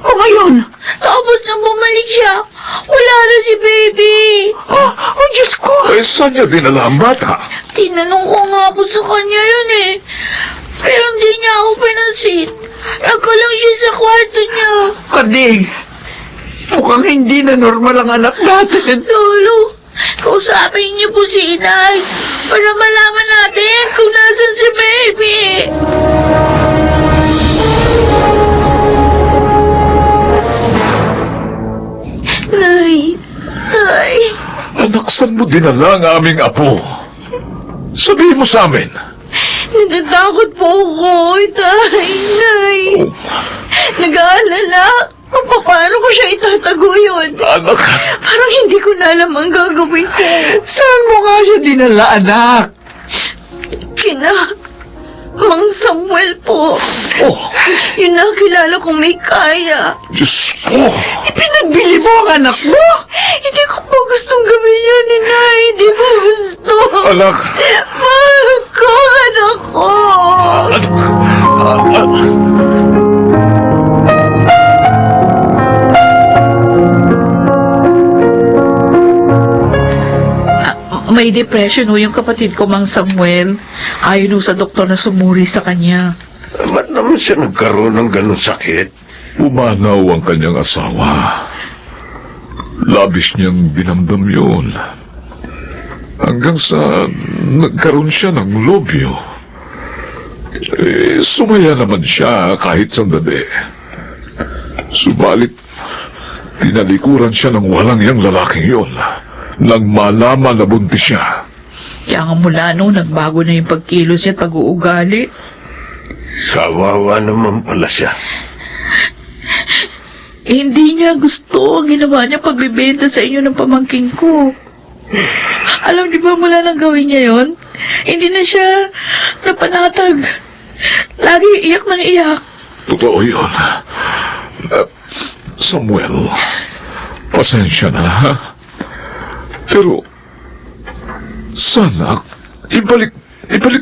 O ngayon? Tapos nang bumalik siya, wala na si baby. Oh, Diyos ko! Eh, saan niya dinala ang bata? Tinanong ko nga po sa kanya yun eh. Pero hindi niya ako pinansin. Nagkalang siya sa kwarto niya. Karding, mukhang hindi na normal ang anak natin. Lolo, kausapin niyo po si Inay para malaman natin kung nasan si baby. Nay, Nay, Anak, saan mo dinala ang aming apo? Sabihin mo sa amin. natatakot po ako, Nay. Nag-aalala kung paano ko siya itatago yun. Anak, Parang hindi ko na alam ang gagawin ko. Saan mo nga siya dinala, anak? Kina Mang Samuel po. oh, Yun na kilala kong may kaya. Diyos ko. Pinagbili mo ang anak mo? Hindi ko po gustong gawin yun, Inay. Hindi ko gusto. Anak, Mahal ko, anak ko. May depression ho yung kapatid ko, Mang Samuel. Ayon ho sa doktor na sumuri sa kanya. Ba't naman siya nagkaroon ng ganun sakit? Pumanaw ang kanyang asawa. Labis niyang binamdam yun. Hanggang sa nagkaroon siya ng lobyo. Sumaya naman siya kahit sandali. Subalit, tinalikuran siya ng walang yang lalaking yun. Nang malaman na buntis siya. Kaya nga mula noon, nagbago na yung pagkilos niya at pag-uugali. Kawawa naman pala siya. Hindi niya gusto ang ginawa niya pagbibenta sa inyo ng pamangking ko. Alam niyo ba mula nang gawin niya yon? Hindi na siya napanatag. Lagi iyak ng iyak. Totoo yun. Samuel, pasensya na, ha? Pero, sana, ibalik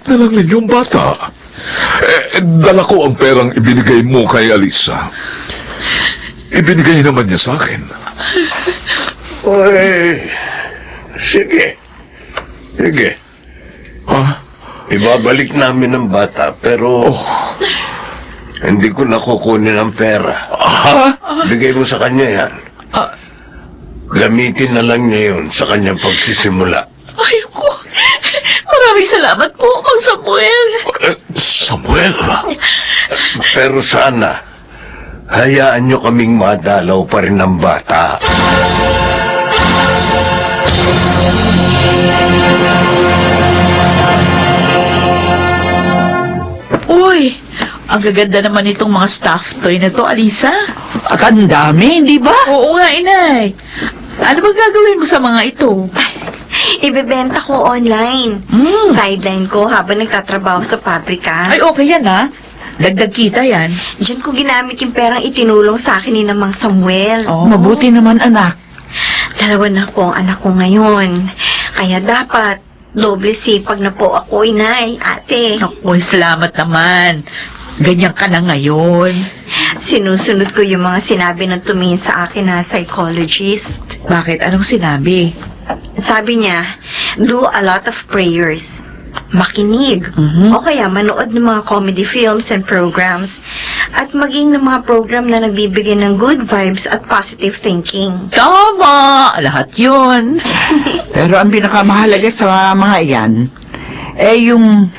na lang ninyong bata. Dala ko ang perang ibinigay mo kay Alisa. Ibinigay naman niya sa akin. Uy, sige. Sige. Ibabalik namin ang bata, pero hindi ko nakukunin ang pera. Bigay mo sa kanya yan. Gamitin na lang niya yun sa kanyang pagsisimula. Ay, ko. Maraming salamat po, Mang Samuel. Samuel! Pero sana, hayaan niyo kaming madalaw pa rin ng bata. Uy, ang gaganda naman itong mga stuffed toy na to, Alisa. At ang dami, di ba? Oo nga, inay. Ano ba gagawin mo sa mga ito? Ibebenta ko online. Mm. Sideline ko habang nagtatrabaho sa pabrika. Ay, okay yan, ha? Dagdag kita yan. Diyan ko ginamit yung perang itinulong sa akin ni Mang Samuel. Oh. Mabuti naman, anak. 2 na po ang anak ko ngayon. Kaya dapat, doble sipag na po ako, inay, ate. Uy, salamat naman. Ganyan ka na ngayon. Sinusunod ko yung mga sinabi ng tumingin sa akin na psychologist. Bakit? Anong sinabi? Sabi niya, do a lot of prayers. Makinig. Mhm. O kaya manood ng mga comedy films and programs. At maging ng mga program na nagbibigay ng good vibes at positive thinking. Tama! Lahat yun. Pero ang pinakamahalaga sa mga iyan, yung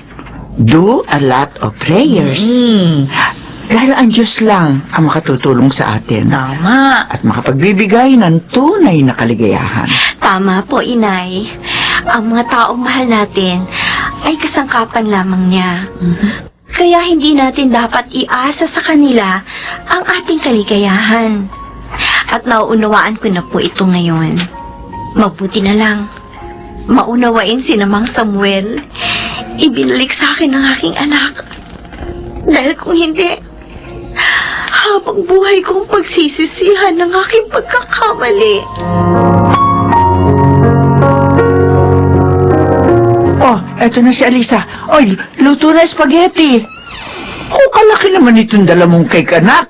do a lot of prayers. Dahil ang Diyos lang ang makatutulong sa atin. Tama. At makapagbibigay ng tunay na kaligayahan. Tama po, inay. Ang mga taong mahal natin ay kasangkapan lamang niya. Kaya hindi natin dapat iasa sa kanila ang ating kaligayahan. At nauunawaan ko na po ito ngayon. Mabuti na lang. Maunawain si Mang Samuel. Ibinalik sa akin ang aking anak. Dahil kung hindi, habang buhay kong pagsisisihan ng aking pagkakamali. Oh, eto na si Alisa. Oy, luto na spaghetti. Oh, kalaki naman itong dala mong cake, anak.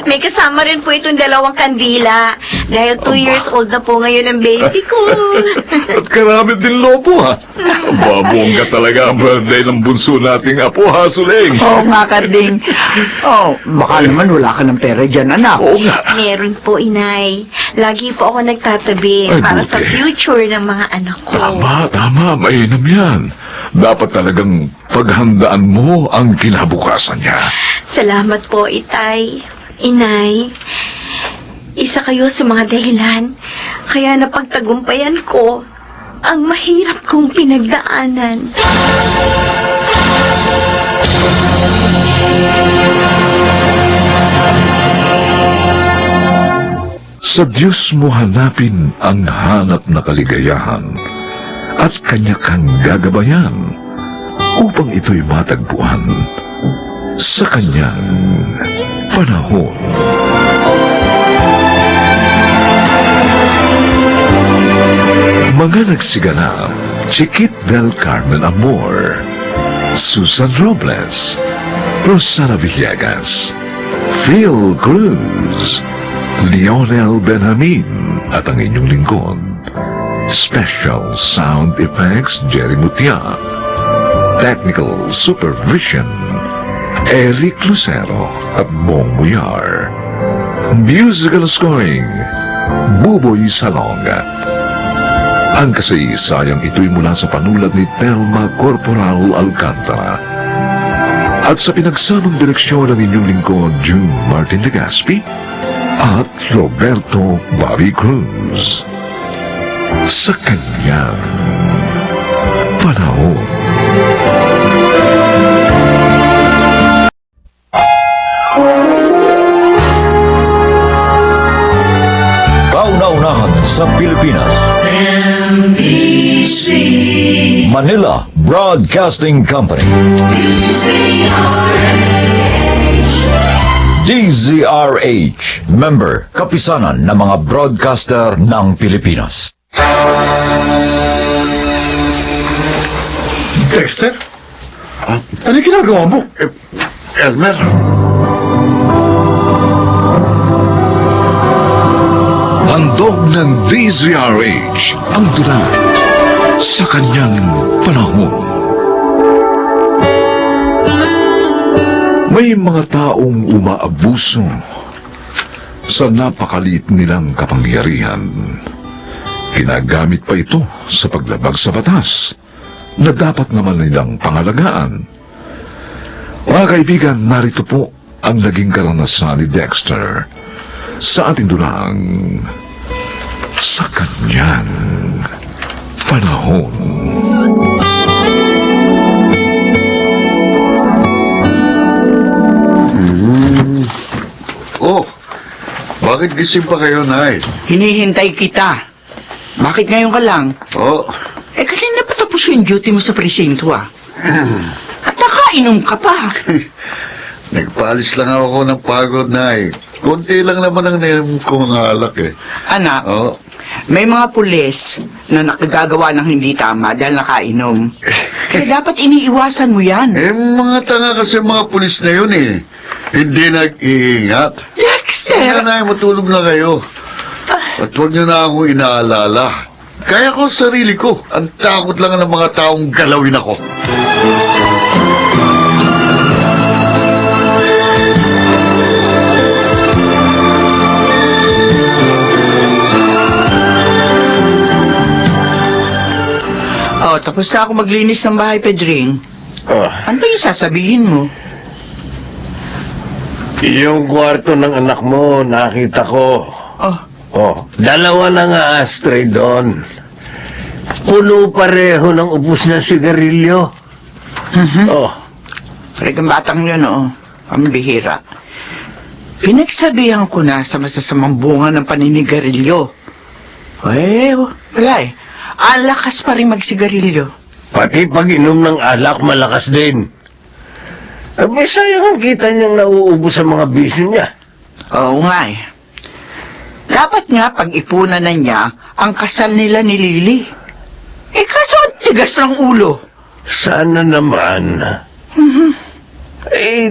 May kasama rin po itong 2 kandila. Dahil 2 years old na po ngayon ang baby ko. At karami din lobo, ha? Babongga talaga ang birthday ng bunso nating apo, ha, Suling? Oo nga, Karding. Oh, baka naman wala ka ng pera dyan, anak. Oo nga. Meron po, inay. Lagi po ako nagtatabi Ay, para buti. sa future ng mga anak ko. Tama. Mainam yan. Dapat talagang paghandaan mo ang kinabukasan niya. Salamat po, itay. Inay, isa kayo sa mga dahilan kaya napagtagumpayan ko ang mahirap kong pinagdaanan. Sa Diyos mo hanapin ang hanap na kaligayahan at Kanya kang gagabayan upang ito'y matagpuan sa Kanyang panahon. Mga nagsiganap, Chiquit del Carmen Amor, Susan Robles, Rosana Villegas, Phil Cruz, Lionel Benjamin at ang inyong lingkod. Special Sound Effects Jerry Mutia. Technical Supervision Eric Lucero at Bong Muyar. Musical Scoring Buboy Salonga. Ang kasaysayang ito'y mula sa panulat ni Telma Corporal Alcantara at sa pinagsamang direksyon ng inyong lingkod June Martin Legaspi at Roberto Bobby Cruz. Sa kanyang panahon. Kauna-unahan sa Pilipinas. Manila Broadcasting Company. DZRH, member, kapisanan ng mga broadcaster ng Pilipinas. Dexter? Ano ginagawa mo? Elmer? Handog ng DZRH ang dula sa kanyang panahon. May mga taong umaabuso sa napakaliit nilang kapangyarihan. Ginagamit pa ito sa paglabag sa batas na dapat naman nilang pangalagaan. Mga kaibigan, narito po ang naging karanasan ni Dexter sa ating dulang sa kanyang panahon. Oh, bakit gising pa kayo, Nay? Hinihintay kita. Bakit ngayon ka lang? Oh, Kanina pa tapos yung duty mo sa presinto, ah. At nakainom ka pa. nagpaalis lang ako ng pagod, Nay. Konti lang naman ang nainom kong alak eh. Anak, Oh, may mga pulis na nakagagawa ng hindi tama dahil nakainom. Kaya dapat iniiwasan mo yan. mga tanga kasi mga pulis na yun eh. Hindi nag-iingat. Kaya, Dexter! Nay, matulog na kayo. At huwag niyo na akong inaalala. Kaya ko sarili ko. Ang takot lang ng mga taong galawin ako. Oh, tapos na ako maglinis ng bahay, Pedring. Ano ba yung sasabihin mo? Yung kwarto ng anak mo, nakita ko. Dalawa na nga ashtray doon. Puno pareho ng ubos ng sigarilyo. Talagang batang yun, ang bihira. Pinagsabihan ko na sa masasamang bunga ng paninigarilyo. Wala eh. Ang lakas pa rin magsigarilyo. Pati pag-inom ng alak, malakas din. May sayang ang kita niyang nauubos sa mga bisyo niya. Oo nga eh. Dapat nga pag-ipunan na niya ang kasal nila ni Lily. Kaso ang tigas ng ulo. Sana naman.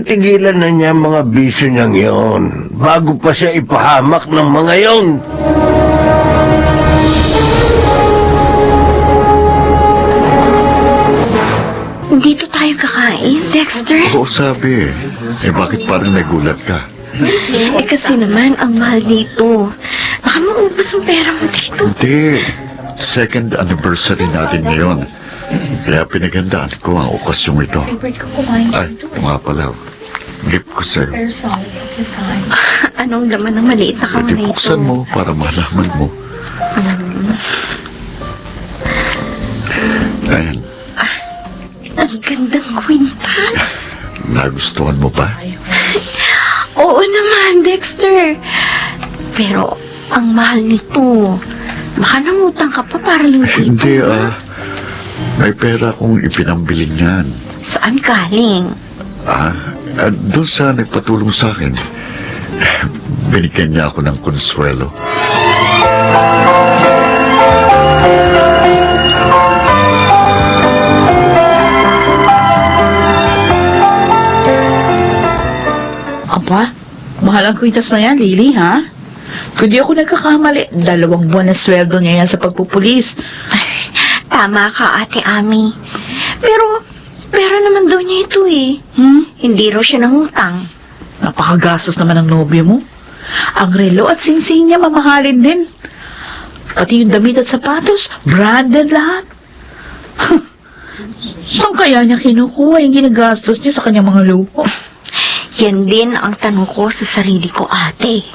Tigilan na niya ang mga bisyo niyang yon bago pa siya ipahamak ng mga yon. Dito tayo kakain, Dexter. Oo, sabi eh. Bakit parang nagulat ka? Kasi naman, ang mahal dito. Baka maubos ang pera mo dito. Hindi. Second anniversary natin ngayon. Kaya pinagandaan ko ang okasyong ito. Ay, ito nga pala. Gift ko sa'yo. Anong laman ng maliit na kamay Pwede ito? buksan mo para malaman mo. Ayan. Ang gandang kwintas. Nagustuhan mo ba? Oo naman, Dexter. Pero, ang mahal nito. Baka nangutang ka pa para lang dito. Hindi May pera kong ipinambili niyan. Saan galing? Doon sa nagpatulong sa akin. Binigyan niya ako ng konsuelo. Aba, mahal ang kwintas na yan, Lily, ha? Kung di ako nagkakamali, 2 buwan na sweldo niya yan sa pagpupulis. Tama ka, Ate Ami. Pero, pera naman daw niya ito eh. Hindi raw siya nangutang. Napakagastos naman ng nobyo mo. Ang relo at singsing niya mamahalin din. Pati yung damit at sapatos, branded lahat. Saan kaya niya kinukuha yung ginagastos niya sa kanyang mga luho? Yan din ang tanong ko sa sarili ko, ate.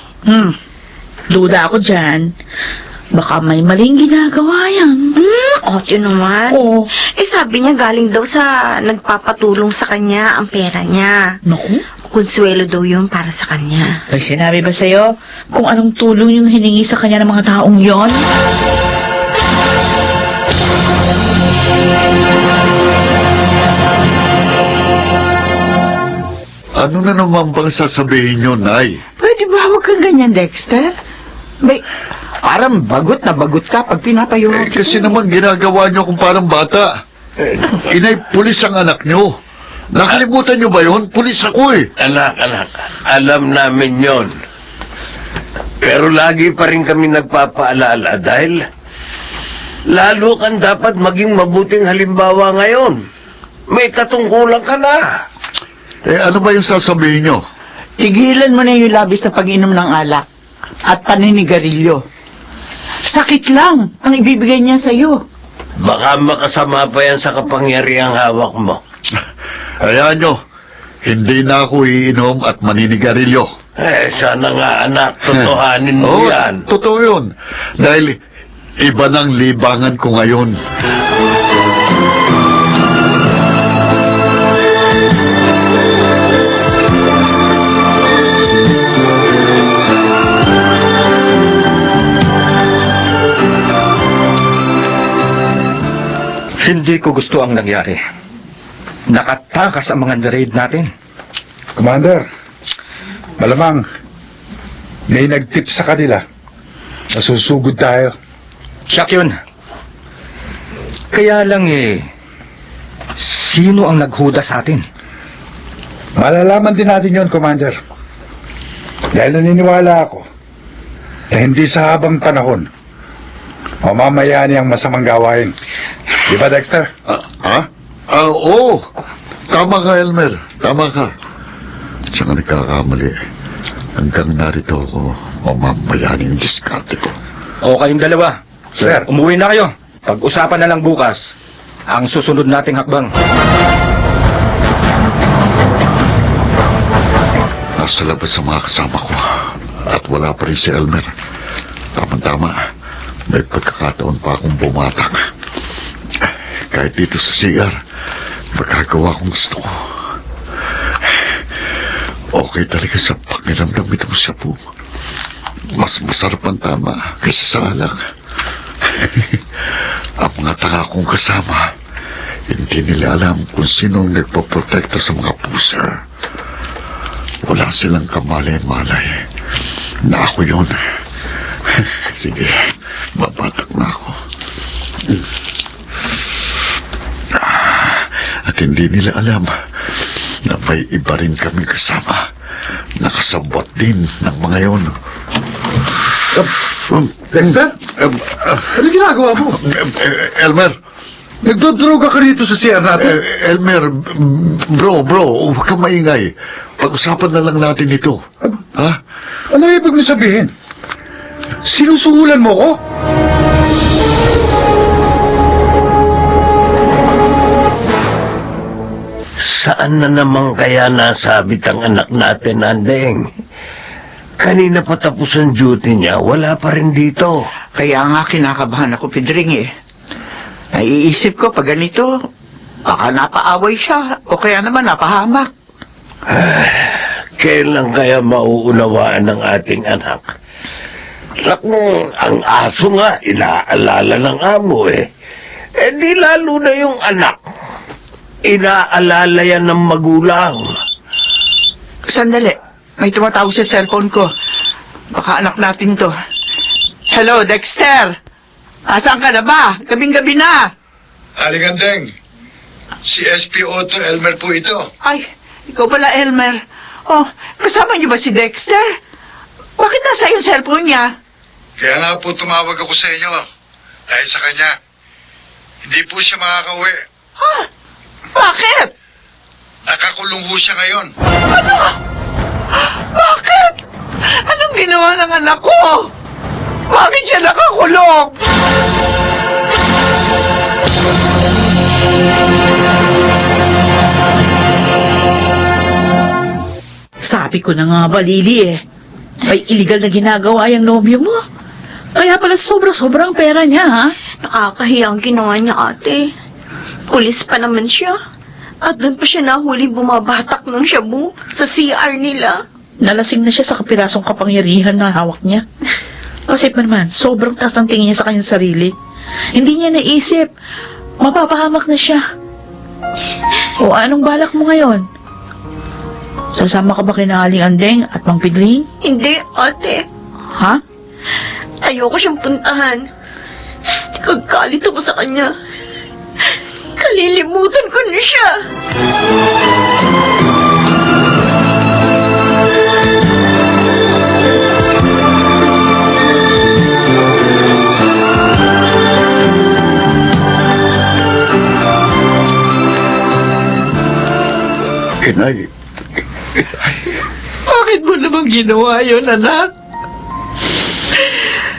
Duda ako dyan. Baka may maling ginagawa yan. Ate naman. Oo. Sabi niya galing daw sa nagpapatulong sa kanya ang pera niya. Naku. Konsuelo daw yun para sa kanya. Ay, sinabi ba sa'yo kung anong tulong yung hiningi sa kanya ng mga taong yon? Ano na naman bang sasabihin niyo, Nay? Pwede ba huwag kang ganyan, Dexter? Parang bagot na bagot ka pag pinapayunod. Kasi naman ginagawa niyo kung parang bata. Inay, pulis ang anak niyo. Nakalimutan niyo ba yun? Pulis ako eh. Anak, alam namin yon. Pero lagi pa rin kami nagpapaalala dahil Lalo kang dapat maging mabuting halimbawa ngayon. May katungkulan ka na. Ano ba yung sasabihin nyo? Tigilan mo na yung labis na pag-inom ng alak at paninigarilyo. Sakit lang ang ibibigay niya sa'yo. Baka makasama pa yan sa kapangyarihang hawak mo. Ayan nyo, hindi na ako iinom at maninigarilyo. Sana nga anak, totohanin mo yan. Totoo yun. Dahil iba ng libangan ko ngayon. Hindi ko gusto ang nangyari. Nakatakas ang mga raid natin. Commander, malamang may nagtip sa kanila. Nasusugod tayo. Siyak yun. Kaya lang sino ang naghuda sa atin? Malalaman din natin yon, Commander. Dahil naniniwala ako na hindi sa habang panahon mamamayani ang masamang gawain. Di ba, Dexter? Oo. Tama ka, Elmer. Tama ka. Tsaka nagkakamali. Hanggang narito ako, mamamayaning diskarte ko. O kayong dalawa. Sir. Umuwi na kayo. Pag-usapan na lang bukas ang susunod nating hakbang. Nasa labas ang mga kasama ko. At wala pa rin si Elmer. Tama-tama. May pagkakataon pa akong bumatak. Kahit dito sa CR, magagawa kong gusto ko. Okay talaga sa pakiramdam itong sabu. Mas masarap ang tama kaysa sa alak. Ang mga tanga kong kasama, hindi nila alam kung sinong nagpaprotekta sa mga puser. Wala silang kamalay-malay na ako yun. Sige, babatak na ako. At hindi nila alam na may iba rin kaming kasama. Nakasabwat din ng mga yon. Dexter? Ano ginagawa mo? Elmer! Nagdodroga ka rito sa CR natin? Elmer, bro, huwag kang maingay. Pag-usapan na lang natin ito. Ha? Ano ibig mo sabihin? Sinusuhulan mo ko? Saan na naman kaya nasabit ang anak natin, Andeng? Kanina pa tapos ang duty niya, wala pa rin dito. Kaya nga kinakabahan ako, Pedring Naiisip ko pag ganito, baka napaaway siya o kaya naman napahamak. Kailan kaya mauunawaan ng ating anak? Naku, ang aso nga, inaalala ng amo di lalo na yung anak. Inaalala yan ng magulang. Sandali, may tumatawag sa cellphone ko. Baka anak natin to. Hello, Dexter! Asan ka na ba? Gabing-gabi na! Aligandeng, si SP Otto Elmer po ito. Ay, ikaw pala, Elmer. Oh, kasama niyo ba si Dexter? Bakit nasa yung cellphone niya? Kaya nga po tumawag ako sa inyo. Dahil sa kanya, hindi po siya makakauwi. Ha? Bakit? Nakakulong ho siya ngayon. Ano? Bakit? Anong ginawa ng anak ko? Bakit siya nakakulong? Sabi ko na nga ba, Lily may illegal na ginagawa yung nobyo mo. Kaya pala sobra-sobrang pera niya, ha? Nakakahiya ang ginawa niya, ate. Pulis pa naman siya. At doon pa siya nahuli bumabatak ng shabu sa CR nila. Nalasing na siya sa kapirasong kapangyarihan na hawak niya. Kasi pa naman, sobrang taas ang tingin niya sa kanyang sarili. Hindi niya naisip, mapapahamak na siya. O anong balak mo ngayon? Sasama ka ba kina Aling Andeng at Mang Pidling? Hindi, ate. Ha? Ayoko siyang puntahan. Kagalit ako sa kanya. Kalilimutan ko na siya. Inay, Bakit mo naman ginawa yun, anak?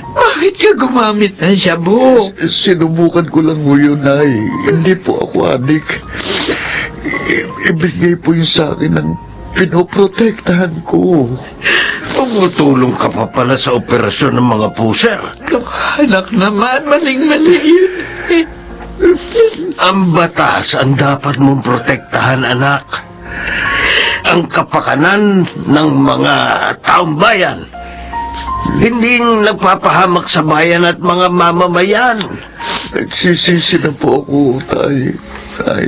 Bakit ka gumamit ng shabu? sinubukan ko lang ho yun, Nay. Hindi po ako adik. Ibigay po yun sa akin ng pinoprotektahan ko. Tumutulong ka pa pala sa operasyon ng mga puser. Anak naman, maling-mali yun. Ang batas ang dapat mong protektahan, anak. Ang kapakanan ng mga taong bayan. Hindi nagpapahamak sa bayan at mga mamamayan. Nagsisisi na po ako, Tay. Tay,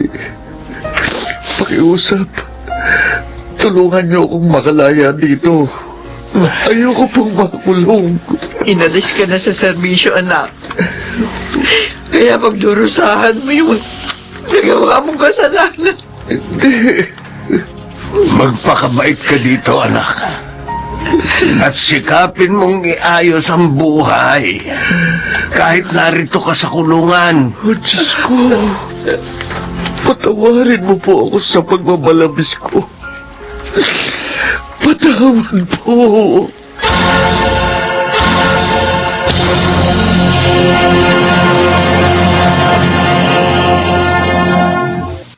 pakiusap. Tulungan niyo akong makalaya dito. Ayoko pong makulong. Inalis ka na sa serbisyo, anak. Kaya pagdurusahan mo yung nagawa mong kasalanan. Hindi. Magpakabait ka dito, anak. At sikapin mong iayos ang buhay. Kahit narito ka sa kulungan. Oh, Diyos ko. Patawarin mo po ako sa pagmamalabis ko. Patawad po.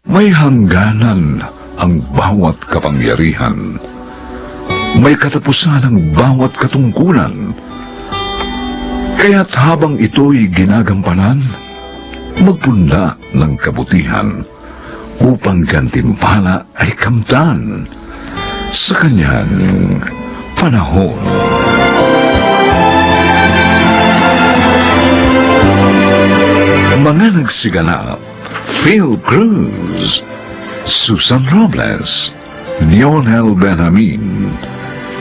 May hangganan ang bawat kapangyarihan. May katapusan ang bawat katungkulan. Kaya't habang ito'y ginagampanan, magpunda ng kabutihan upang gantimpala ay kamtan sa kanyang panahon. Mga nagsiganap: Phil Cruz, Susan Robles, Lionel Benjamin,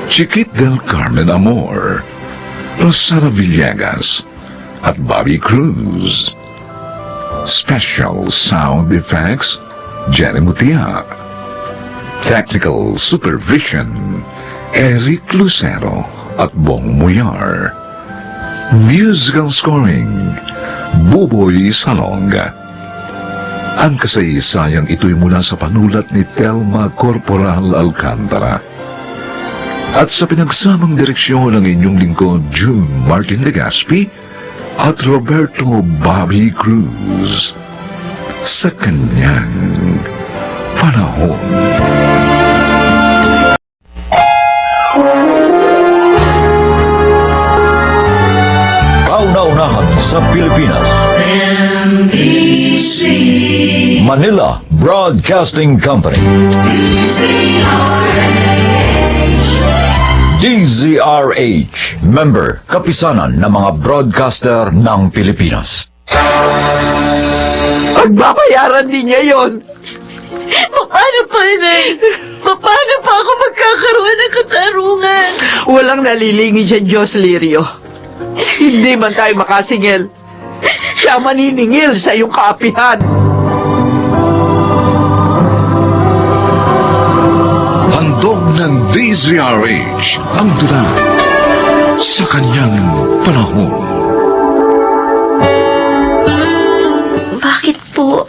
Chiquit del Carmen Amor, Rosana Villegas, at Bobby Cruz. Special sound effects, Jenny Mutia. Technical supervision, Eric Lucero at Bong Muyar. Musical scoring, Buboy Salonga. Ang kasaysayang ito'y mula sa panulat ni Telma Corporal Alcantara. At sa pinagsamang direksyon ng inyong lingkod, June Martin Legaspi at Roberto Bobby Cruz. Sa kanyang panahon. Kauna-unahan sa Pilipinas. Manila Broadcasting Company. DZRH, member, kapisanan ng mga broadcaster ng Pilipinas. Pagbabayaran din niya yon. Paano pa, Inay? Paano pa ako magkakaroon ng katarungan? Walang nalilingid sa Diyos, Lirio. Hindi man tayo makasingil. Siya maniningil sa iyong kaapihan. Handog ng DZRH ang dula sa kanyang panahon. Bakit po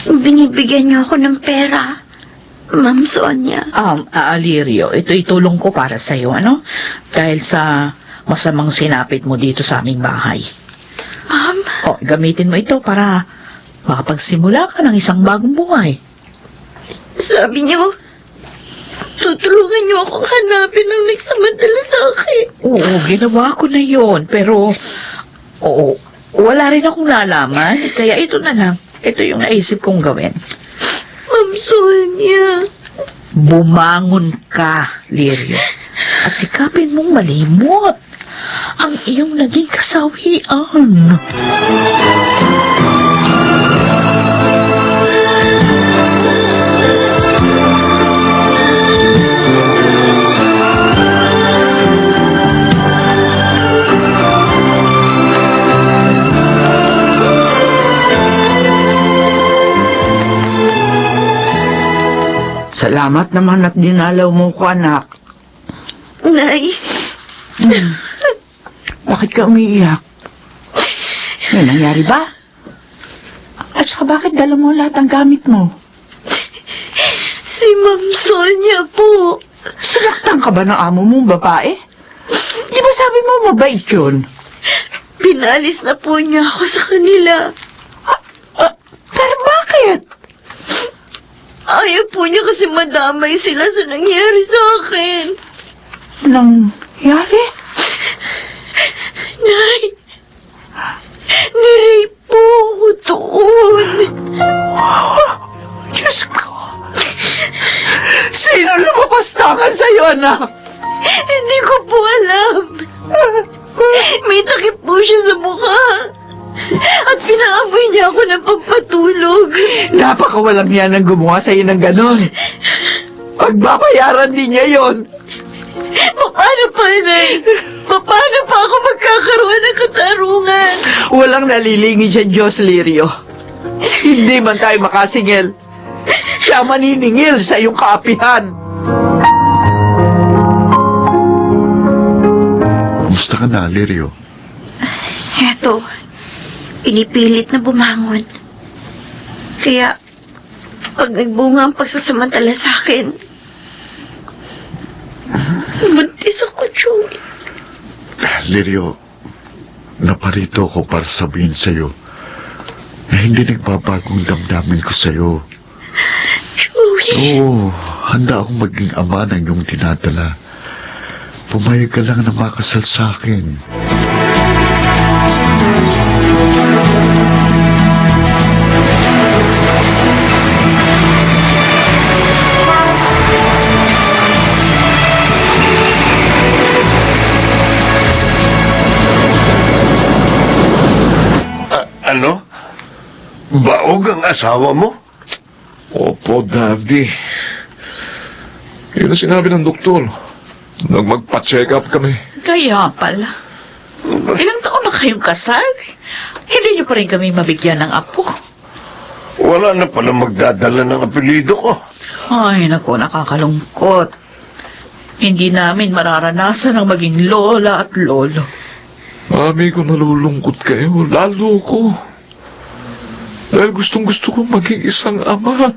binibigyan niyo ako ng pera, Ma'am Sonia? Lirio, ito'y tulong ko para sa'yo, ano? Dahil sa masamang sinapit mo dito sa aming bahay. Ma'am, Gamitin mo ito para makapagsimula ka ng isang bagong buhay. sabi niyo, tutulungan niyo akong hanapin ang nagsamantala sa akin. Oo, ginawa ko na yon. Pero, wala rin akong lalaman. Kaya ito na lang. Ito yung naisip kong gawin. Ma'am Sonia. Bumangon ka, Lirio. At sikapin mong malimot ang iyong naging kasawian. Salamat naman at dinalaw mo ko, anak. Nay, Bakit ka umiiyak? May nangyari ba? At saka bakit dala mo lahat ang gamit mo? Si Ma'am Sonia po. Sinaktan ka ba ng amo mong babae? Di ba sabi mo mabait yun? Pinalis na po niya ako sa kanila. Pero bakit? Ayaw po niya kasi madamay sila sa nangyari sa akin. Nangyari? Nay, nirape po ako doon. Diyos ko. Sino lumapastangan sa'yo, anak? Hindi ko po alam. May takip po siya sa mukha. At pinaamoy niya ako ng pampatulog. Napakawalang yan ang gumawa sa'yo ng ganon. Pagbabayaran din niya yon. Paano pa, Nay? Paano pa ako magkakaroon ng katarungan? Walang nalilingid sa Diyos, Lirio. Hindi man tayo makasingil. Siya maniningil sa iyong kaapihan. Kumusta ka na, Lirio? Eto, pinipilit na bumangon. Kaya, pag nagbunga ang pagsasamantala sa akin, buntis ako, Joey. Lirio, naparito ko para sabihin sa'yo na hindi nagbabagong damdamin ko sa'yo. Joey. Oo, handa akong maging ama ng iyong dinadala. Pumayag ka lang na makasal sa akin. Ano? Baog ang asawa mo? Opo, Daddy. Yun ang sinabi ng doktor. Nang magpa-check up kami. Kaya pala. Ilang taon na kayong kasal? Hindi niyo pa rin kami mabigyan ng apo. Wala na pala magdadala ng apelido ko. Ay, naku, nakakalungkot. Hindi namin mararanasan ang maging lola at lolo. Mami, kung nalulungkot kayo, lalo ko. Dahil gustong-gusto kong maging isang ama.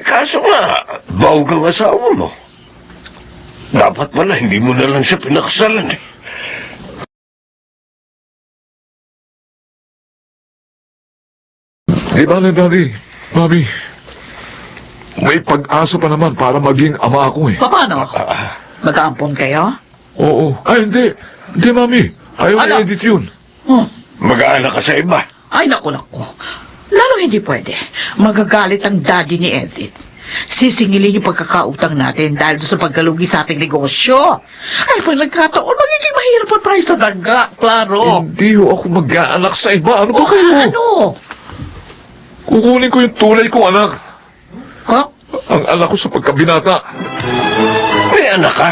Kaso nga, baog ang asawa mo. Dapat pala hindi mo na lang siya pinakasalan eh. Di ba, Daddy? Mami, may pag-asa pa naman para maging ama ako eh. Paano? Mag-aampon kayo? Oo. Ay, hindi. Hindi, Mami. Ayaw Ano? na-edit yun. Mag-aanak ka sa iba. Ay, naku. Lalo hindi pwede. Magagalit ang daddy ni Edith. Sisingilin yung pagkakautang natin dahil doon sa pagkalugi sa ating negosyo. Ay, pag nagkataon, magiging mahirap pa tayo sa daga, klaro. Hindi ho ako mag-aanak sa iba. Ano ba kayo? Ano? Kukunin ko yung tunay kong anak. Ha? Ang anak ko sa pagkabinata. May anak ka?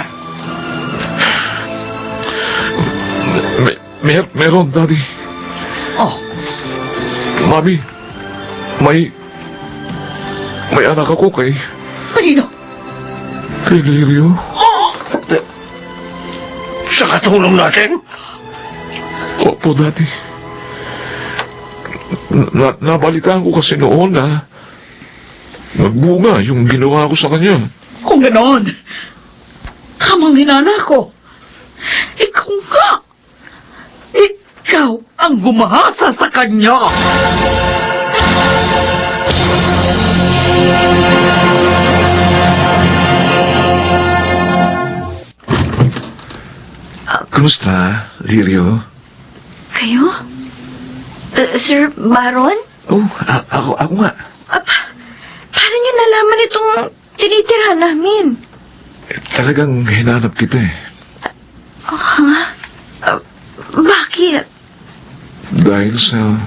Meron, Daddy. Oh, Mami, may anak ako kay kanino? Lirio. Sa katulong natin? Opo, Daddy. Nabalitaan ko kasi noon na nagbunga yung ginawa ko sa kanya. Kung ganoon, kamang hinana ko. Ikaw nga. Ikaw ang gumahasa sa kanya. Kumusta, Lirio? Kayo? Sir Baron? Oh, ako nga. Paano niyo nalaman itong tinitirahan namin? Talagang hinanap kita eh. Bakit? Dahil sa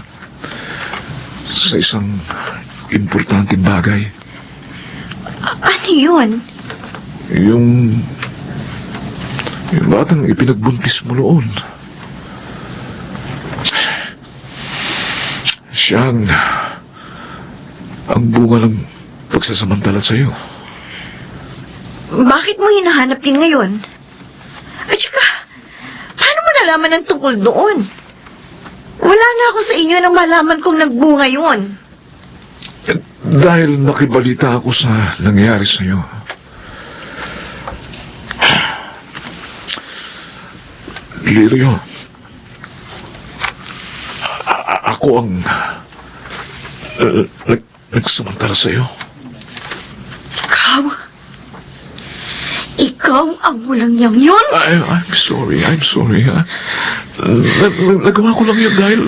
isang importanteng bagay. Ano yun? Yung batang ipinagbuntis mo noon. Siya ang bunga ng pagsasamantala sa'yo. Bakit mo hinahanap yun ngayon? At saka, paano mo nalaman ang tungkol doon? Wala na ako sa inyo nang malaman kong nagbunga yun. Dahil nakibalita ako sa nangyari sa'yo. Lirio, ako ang nagsamantala sa'yo. Ikaw ang walang yun? I'm sorry. Ha? Nagawa ko lang yun dahil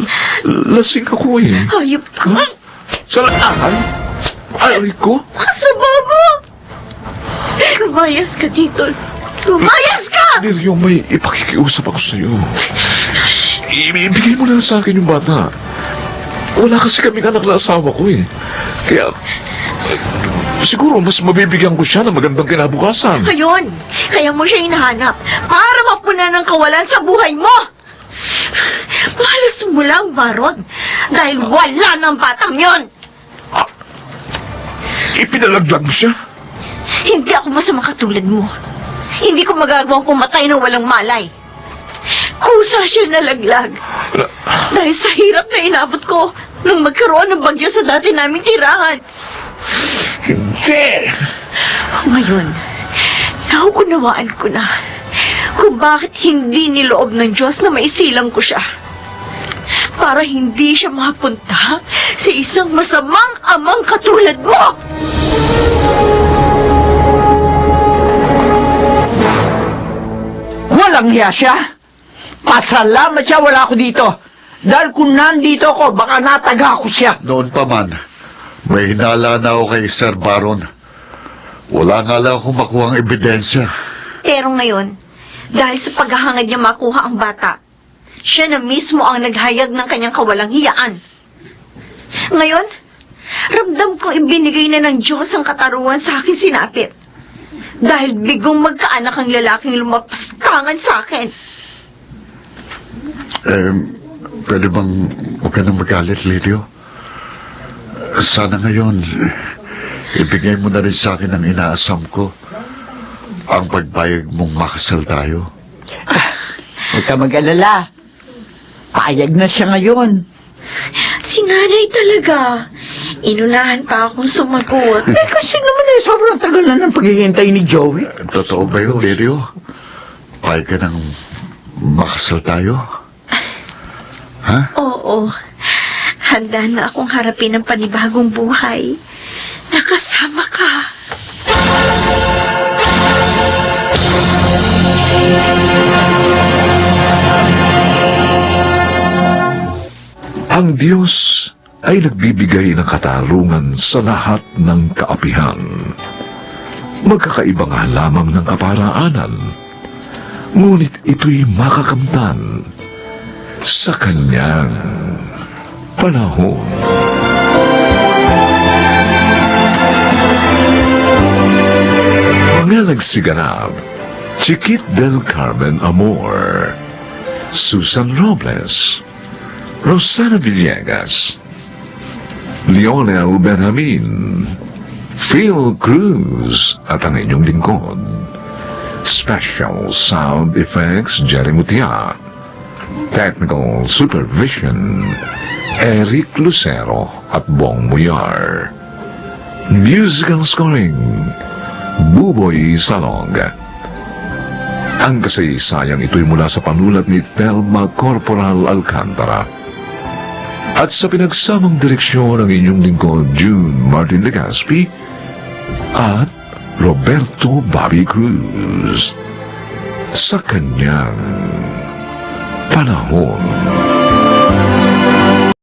lasing ako eh. Hayop ka! Aray ko? Kasababo! Lumayas ka dito! Lumayas ka! Lirio, may ipakikiusap ako sa'yo. Ibigay mo na sa akin yung bata. Wala kasi kaming anak na asawa ko eh. Kaya, siguro mas mabibigyan ko siya ng magandang kinabukasan. Ngayon, kaya mo siya hinahanap para mapunan ng kawalan sa buhay mo! Malas mo lang, Baron, dahil wala ng batang yon. Ipinalaglag mo siya? Hindi ako masama katulad mo. Hindi ko magagawang pumatay ng walang malay. Kusa siya nalaglag. Dahil sa hirap na inabot ko nung magkaroon ng bagyo sa dati naming tirahan. Hindi! Ngayon, nauunawaan ko na kung bakit hindi niloob ng Diyos na maisilang ko siya. Para hindi siya mapunta sa isang masamang amang katulad mo! Walang hiya siya. Pasalamat siya wala ako dito. Dahil kung nandito ako, baka nataga ko siya. Noon pa man, may hinala na ako kay Sir Baron. Wala nga lang akong makuhang ebidensya. Pero ngayon, dahil sa paghahangad niya makuha ang bata, siya na mismo ang naghayag ng kanyang kawalang hiyaan. Ngayon, ramdam ko ibinigay na ng Diyos ang katarungan sa akin sinapit. Dahil bigong magkaanak ang lalaking lumapastangan sa akin. Pwede bang huwag ka nang magalit, Lirio? Sana ngayon, ibigay mo na rin sa akin ang inaasam ko. Ang pagbayag mong makasal tayo. Huwag ka mag-alala. Payag na siya ngayon. Si nanay talaga. Inunahan pa akong sumagot. Kasi naman sobrang tagal na ng paghihintay ni Joey. Totoo ba yun, Lirio? Payag ka nang makasal tayo? Ha? Oo. Handa na akong harapin ang panibagong buhay. Nakasama ka. Ang Diyos ay nagbibigay ng katarungan sa lahat ng kaapihan. Magkakaiba nga lamang ng kaparaanan, ngunit ito'y makakamtan sa kanyang panahon. Mga nagsiganap, Chiquit del Carmen Amor, Susan Robles, Rosana Villegas, Lionel Benjamin, Phil Cruz at ang inyong lingkod. Special Sound Effects Jerry Mutia. Technical Supervision Eric Lucero at Bong Muyar. Musical Scoring Buboy Salong. Ang kasaysayang ito'y mula sa panulat ni Thelma Corporal Alcantara at sa pinagsamang direksyon ng inyong lingkod June Martin Legaspi at Roberto Bobby Cruz sa kanyang panahon.